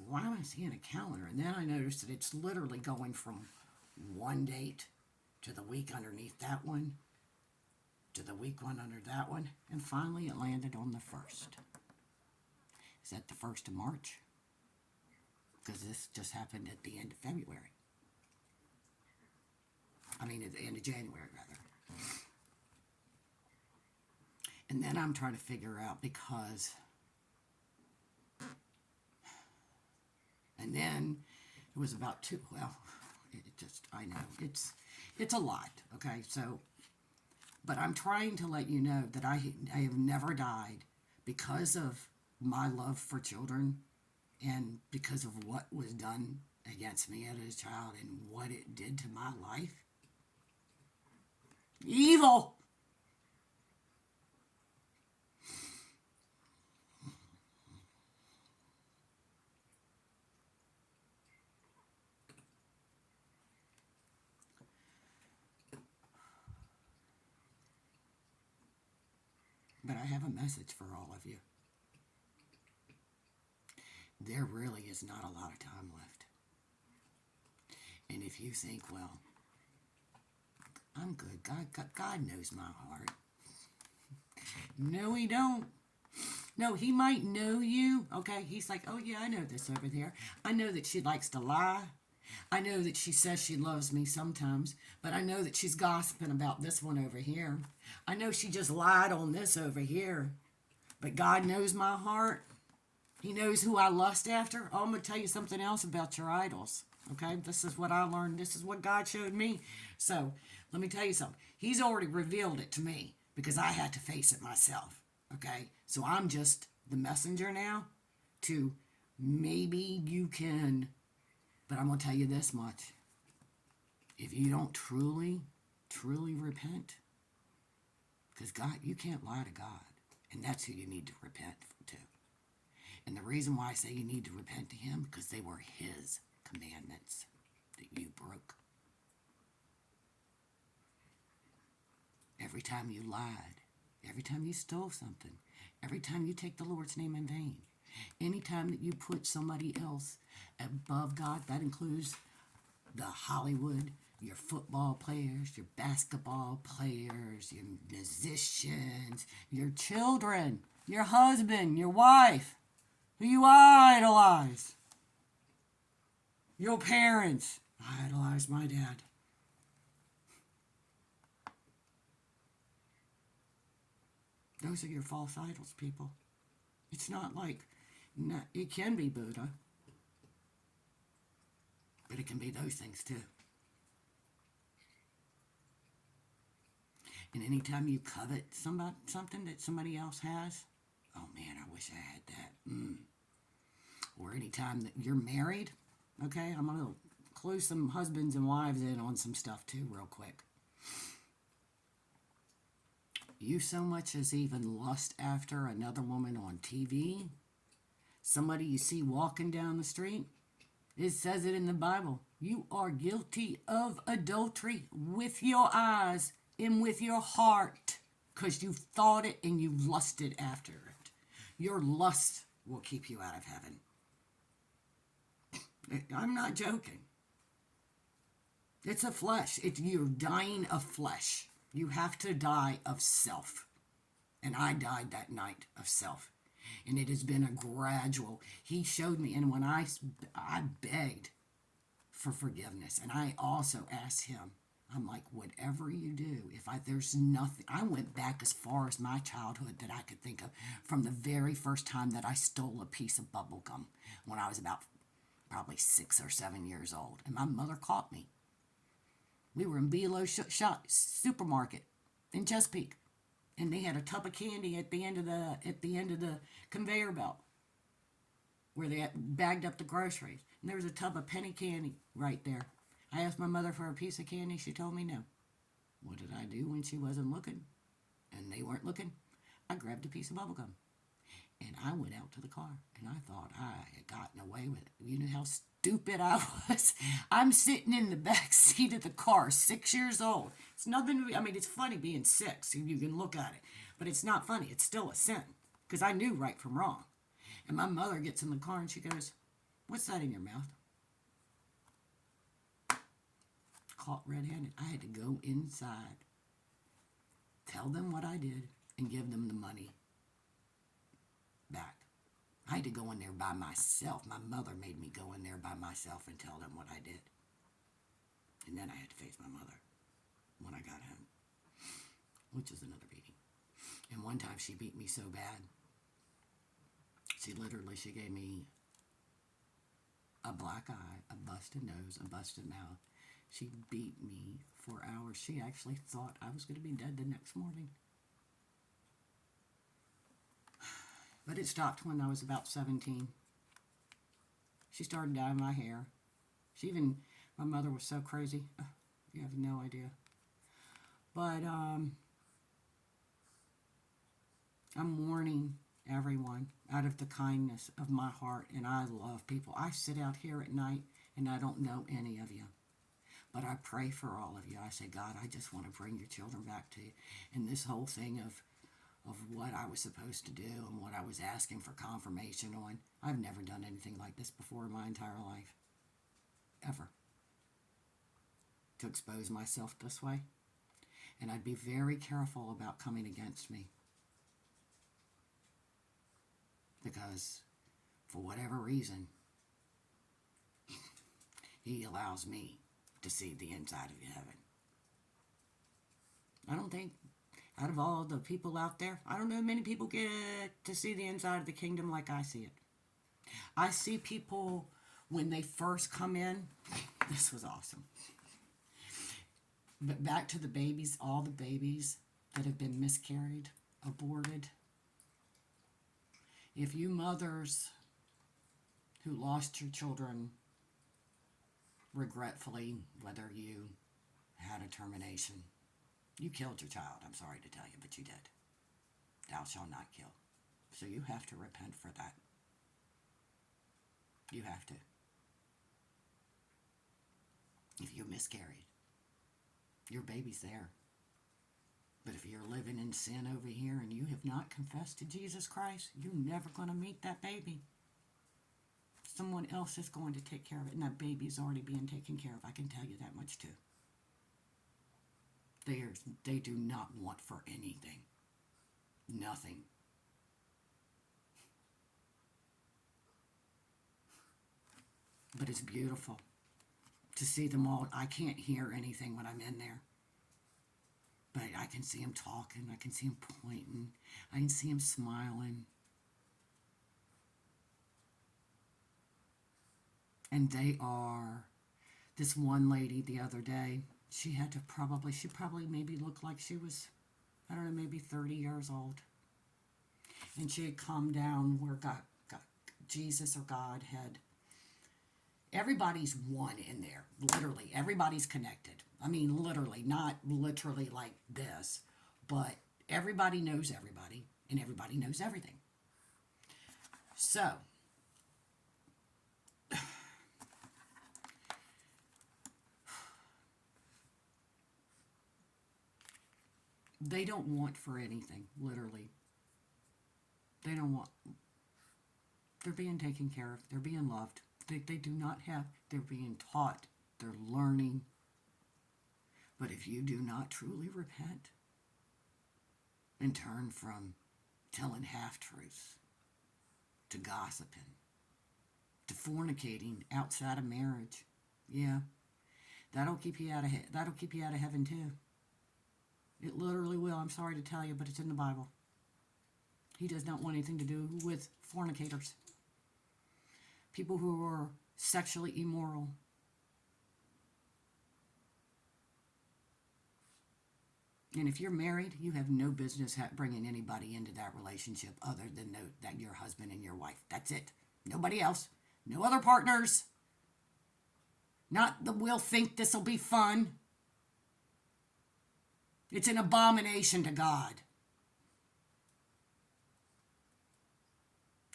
why am I seeing a calendar? And then I noticed that it's literally going from one date to the week underneath that one, to the week one under that one, and finally it landed on the 1st. Is that the 1st of March? Because this just happened at the end of February. I mean, at the end of January, rather. And then I'm trying to figure out because... And then it was about I know, it's a lot, okay? So, but I'm trying to let you know that I have never died because of my love for children and because of what was done against me as a child and what it did to my life. Evil! But I have a message for all of you. There really is not a lot of time left. And if you think, well, I'm good. God knows my heart. No, he don't. No, he might know you. Okay, he's like, oh yeah, I know this over there. I know that she likes to lie. I know that she says she loves me sometimes, but I know that she's gossiping about this one over here. I know she just lied on this over here. But God knows my heart. He knows who I lust after. Oh, I'm going to tell you something else about your idols. Okay, this is what I learned. This is what God showed me. So, let me tell you something. He's already revealed it to me because I had to face it myself. Okay, so I'm just the messenger now to maybe you can... But I'm going to tell you this much. If you don't truly repent, because God, you can't lie to God. And that's who you need to repent to. And the reason why I say you need to repent to him, because they were his commandments that you broke. Every time you lied, every time you stole something, every time you take the Lord's name in vain, anytime that you put somebody else above God, that includes the Hollywood, your football players, your basketball players, your musicians, your children, your husband, your wife, who you idolize, your parents. I idolize my dad. Those are your false idols, people. It's not like, it can be Buddha, but it can be those things too. And anytime you covet something that somebody else has, oh man, I wish I had that. Or anytime that you're married, okay, I'm going to clue some husbands and wives in on some stuff too real quick. You so much as even lust after another woman on TV, somebody you see walking down the street, it says it in the Bible. You are guilty of adultery with your eyes and with your heart because you thought it and you lusted after it. Your lust will keep you out of heaven. I'm not joking. It's a flesh. You're dying of flesh. You have to die of self. And I died that night of self. And it has been a gradual. He showed me, and when I begged for forgiveness, and I also asked him, I'm like, whatever you do, there's nothing, I went back as far as my childhood that I could think of, from the very first time that I stole a piece of bubble gum when I was about probably 6 or 7 years old, and my mother caught me. We were in Below Shop supermarket in Chesapeake, and they had a tub of candy at the end of the conveyor belt where they had bagged up the groceries. And there was a tub of penny candy right there. I asked my mother for a piece of candy. She told me no. What did I do when she wasn't looking and they weren't looking? I grabbed a piece of bubble gum. And I went out to the car, and I thought I had gotten away with it. You know how stupid I was? I'm sitting in the back seat of the car, 6 years old. It's nothing, it's funny being 6, you can look at it. But it's not funny. It's still a sin, because I knew right from wrong. And my mother gets in the car, and she goes, what's that in your mouth? Caught red-handed. I had to go inside, tell them what I did, and give them the money back. I had to go in there by myself. My mother made me go in there by myself and tell them what I did. And then I had to face my mother when I got home, which is another beating. And one time she beat me so bad, she gave me a black eye, a busted nose, a busted mouth. She beat me for hours. She actually thought I was going to be dead the next morning. But it stopped when I was about 17. She started dyeing my hair. My mother was so crazy. You have no idea. But I'm warning everyone out of the kindness of my heart, and I love people. I sit out here at night, and I don't know any of you. But I pray for all of you. I say, God, I just want to bring your children back to you. And this whole thing of what I was supposed to do and what I was asking for confirmation on. I've never done anything like this before in my entire life. Ever. To expose myself this way. And I'd be very careful about coming against me. Because, for whatever reason, he allows me to see the inside of heaven. I don't think, out of all the people out there, I don't know many people get to see the inside of the kingdom like I see it. I see people when they first come in. This was awesome. But back to the babies, all the babies that have been miscarried, aborted. If you mothers who lost your children regretfully, whether you had a termination, you killed your child, I'm sorry to tell you, but you did. Thou shalt not kill. So you have to repent for that. You have to. If you miscarried, your baby's there. But if you're living in sin over here and you have not confessed to Jesus Christ, you're never going to meet that baby. Someone else is going to take care of it, and that baby is already being taken care of. I can tell you that much too. They do not want for anything. Nothing. But it's beautiful to see them all. I can't hear anything when I'm in there. But I can see them talking. I can see them pointing. I can see them smiling. And they are, this one lady the other day, she probably maybe looked like she was, I don't know, maybe 30 years old. And she had come down where God, Jesus or God had, everybody's one in there. Literally, everybody's connected. I mean, literally, not literally like this, but everybody knows everybody, and everybody knows everything. So, they don't want for anything, literally. They don't want, they're being taken care of, they're being loved. They do not have, they're being taught, they're learning. But if you do not truly repent and turn from telling half-truths to gossiping, to fornicating outside of marriage, yeah, that'll keep you out of heaven too. It literally will. I'm sorry to tell you, but it's in the Bible. He does not want anything to do with fornicators, people who are sexually immoral. And if you're married, you have no business bringing anybody into that relationship other than that your husband and your wife. That's it. Nobody else. No other partners. Not that we'll think this will be fun. It's an abomination to God.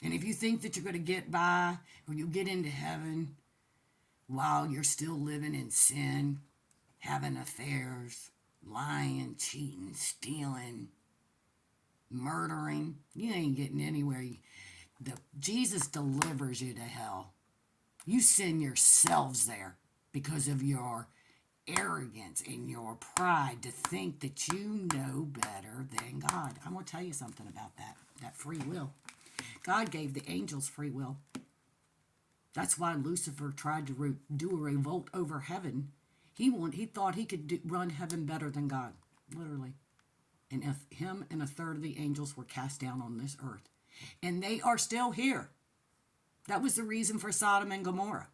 And if you think that you're going to get by or you get into heaven while you're still living in sin, having affairs, lying, cheating, stealing, murdering, you ain't getting anywhere. Jesus delivers you to hell. You send yourselves there because of your arrogance and your pride to think that you know better than God. I'm going to tell you something about that free will. God gave the angels free will. That's why Lucifer tried to do a revolt over heaven. He thought he could run heaven better than God, literally. And if him and a third of the angels were cast down on this earth. And they are still here. That was the reason for Sodom and Gomorrah,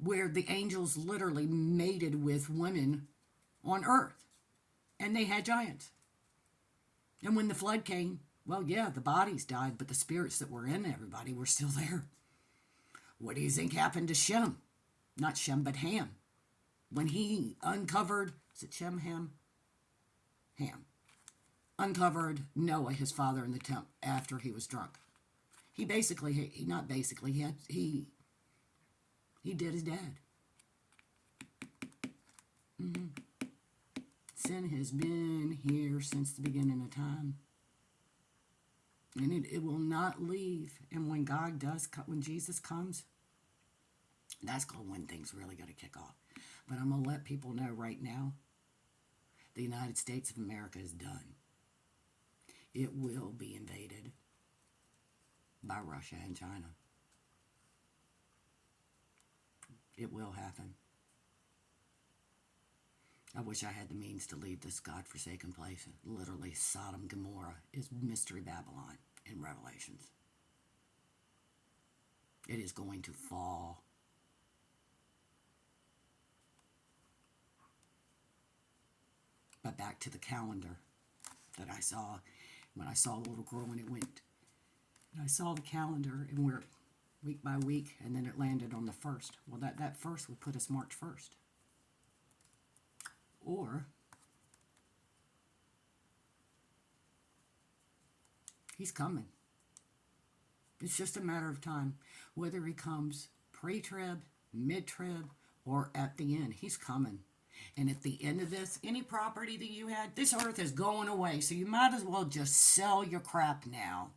where the angels literally mated with women on earth. And they had giants. And when the flood came, well, yeah, the bodies died, but the spirits that were in everybody were still there. What do you think happened to Shem? Not Shem, but Ham. When he uncovered, is it Shem, Ham? Ham. Uncovered Noah, his father, in the tent after he was drunk. He did his dad. Sin has been here since the beginning of time. And it will not leave. And when when Jesus comes, that's when things really going to kick off. But I'm going to let people know right now, the United States of America is done. It will be invaded by Russia and China. It will happen. I wish I had the means to leave this godforsaken place. Literally, Sodom, Gomorrah is Mystery Babylon in Revelations. It is going to fall. But back to the calendar that I saw when I saw the little girl when it went. And I saw the calendar and we're week by week, and then it landed on the 1st. Well, that first would put us March 1st. Or he's coming. It's just a matter of time. Whether he comes pre-trib, mid-trib, or at the end. He's coming. And at the end of this, any property that you had, this earth is going away. So you might as well just sell your crap now.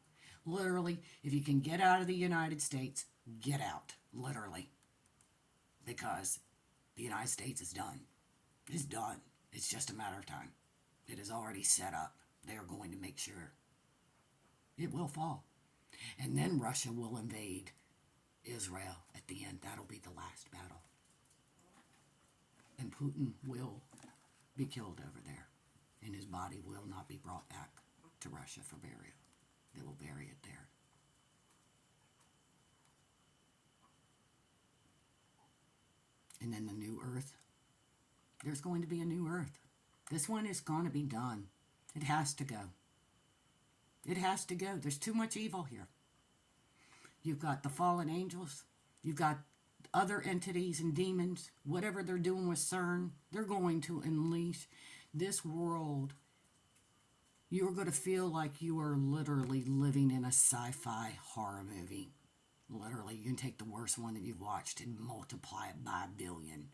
Literally, if you can get out of the United States, get out. Literally. Because the United States is done. It's done. It's just a matter of time. It is already set up. They are going to make sure it will fall. And then Russia will invade Israel at the end. That'll be the last battle. And Putin will be killed over there. And his body will not be brought back to Russia for burial. They will bury it there. And then the new earth. There's going to be a new earth. This one is going to be done. It has to go. It has to go. There's too much evil here. You've got the fallen angels. You've got other entities and demons. Whatever they're doing with CERN, they're going to unleash this world. You're going to feel like you are literally living in a sci-fi horror movie. Literally, you can take the worst one that you've watched and multiply it by 1 billion.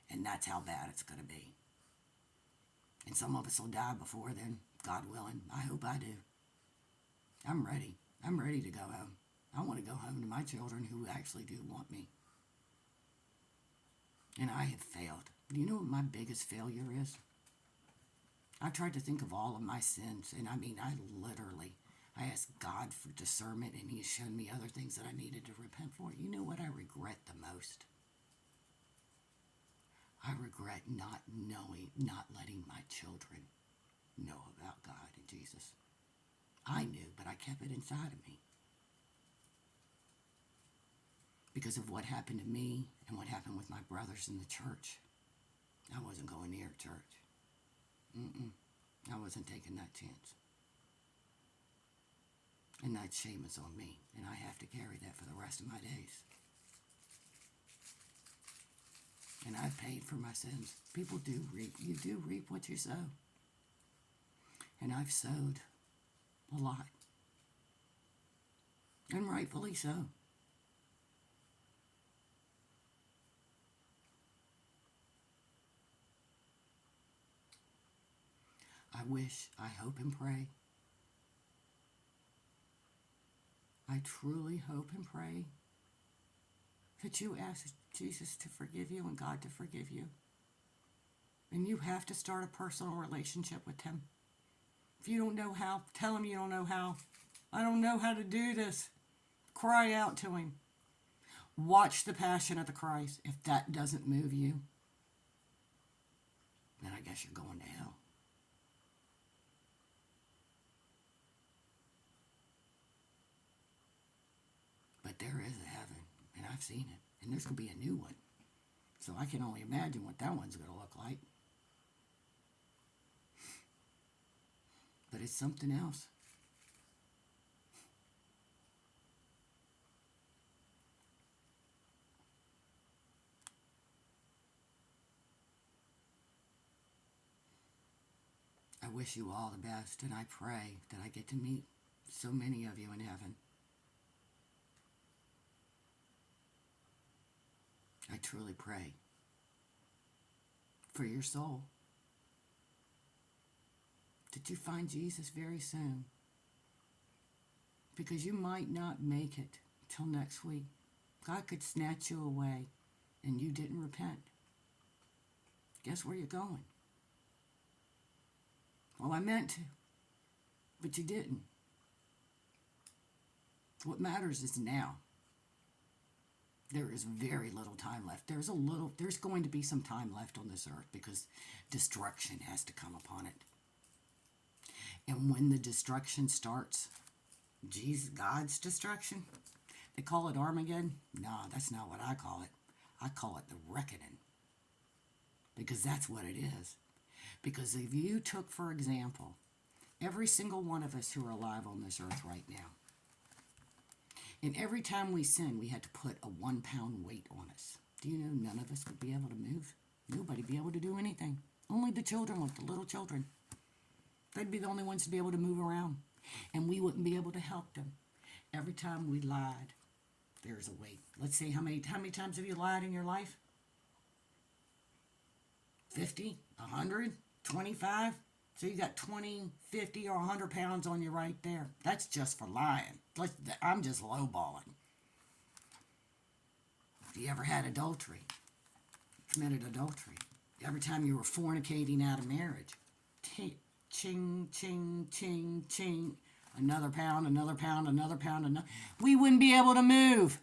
And that's how bad it's going to be. And some of us will die before then, God willing. I hope I do. I'm ready. I'm ready to go home. I want to go home to my children who actually do want me. And I have failed. Do you know what my biggest failure is? I tried to think of all of my sins, and I asked God for discernment, and He showed me other things that I needed to repent for. You know what I regret the most? I regret not letting my children know about God and Jesus. I knew, but I kept it inside of me. Because of what happened to me and what happened with my brothers in the church. I wasn't going near church. I wasn't taking that chance. And that shame is on me, and I have to carry that for the rest of my days. And I've paid for my sins. People do reap. You do reap what you sow. And I've sowed a lot. And rightfully so. I wish, I hope and pray. I truly hope and pray that you ask Jesus to forgive you and God to forgive you. And you have to start a personal relationship with Him. If you don't know how, tell Him you don't know how. I don't know how to do this. Cry out to Him. Watch the Passion of the Christ. If that doesn't move you, then I guess you're going to hell. But there is a heaven, and I've seen it. And there's going to be a new one. So I can only imagine what that one's going to look like. But it's something else. I wish you all the best, and I pray that I get to meet so many of you in heaven. I truly pray for your soul that you find Jesus very soon, because you might not make it till next week. God could snatch you away and you didn't repent. Guess where you're going? Well, I meant to, but you didn't. What matters is now. There is very little time left. There's going to be some time left on this earth because destruction has to come upon it. And when the destruction starts, God's destruction, they call it Armageddon. No, that's not what I call it. I call it the reckoning. Because that's what it is. Because if you took, for example, every single one of us who are alive on this earth right now, and every time we sin, we had to put a 1 pound weight on us. Do you know none of us would be able to move? Nobody would be able to do anything. Only the children would, the little children. They'd be the only ones to be able to move around. And we wouldn't be able to help them. Every time we lied, there's a weight. Let's see, how many times have you lied in your life? 50, 100, 25. So you got 20, 50, or 100 pounds on you right there. That's just for lying. I'm just lowballing. If you ever had adultery, committed adultery, every time you were fornicating out of marriage, ching, ching, ching, ching, another pound, another pound, another pound, another. We wouldn't be able to move.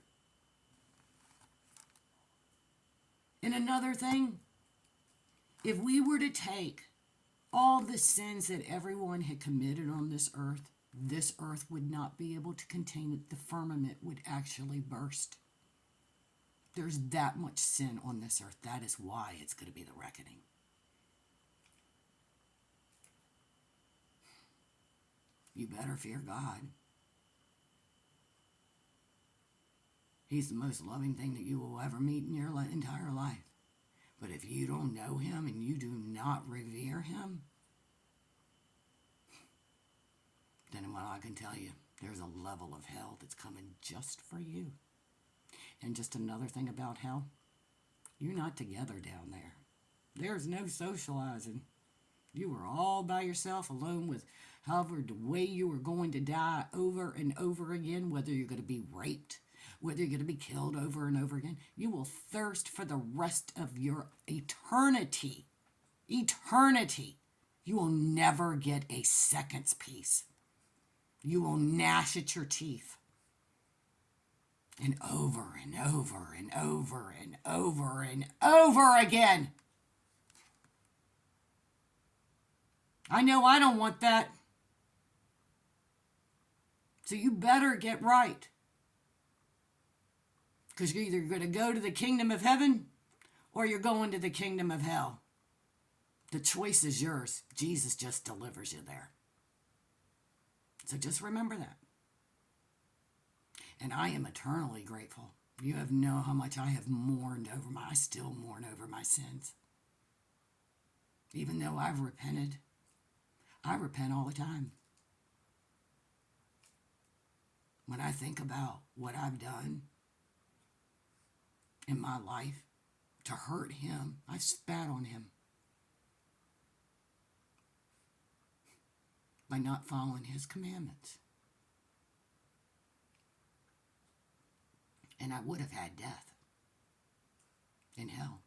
And another thing, if we were to take all the sins that everyone had committed on this earth would not be able to contain it. The firmament would actually burst. There's that much sin on this earth. That is why it's going to be the reckoning. You better fear God. He's the most loving thing that you will ever meet in your entire life. But if you don't know him and you do not revere him, then what I can tell you, there's a level of hell that's coming just for you. And just another thing about hell, you're not together down there. There's no socializing. You are all by yourself, alone with however the way you are going to die over and over again, whether you're going to be raped, whether you're going to be killed over and over again. You will thirst for the rest of your eternity. Eternity. You will never get a second's peace. You will gnash at your teeth. And over and over and over and over and over again. I know I don't want that. So you better get right. Because you're either going to go to the kingdom of heaven or you're going to the kingdom of hell. The choice is yours. Jesus just delivers you there. So just remember that. And I am eternally grateful. You have know how much I have mourned over I still mourn over my sins. Even though I've repented, I repent all the time. When I think about what I've done in my life to hurt him, I spat on him by not following his commandments. And I would have had death in hell.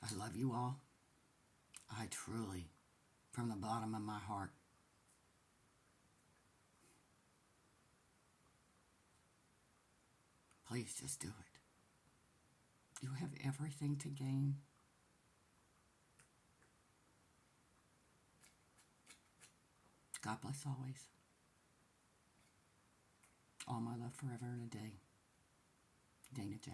I love you all. I truly, from the bottom of my heart, please just do it. You have everything to gain. God bless always. All my love forever and a day. Dana J.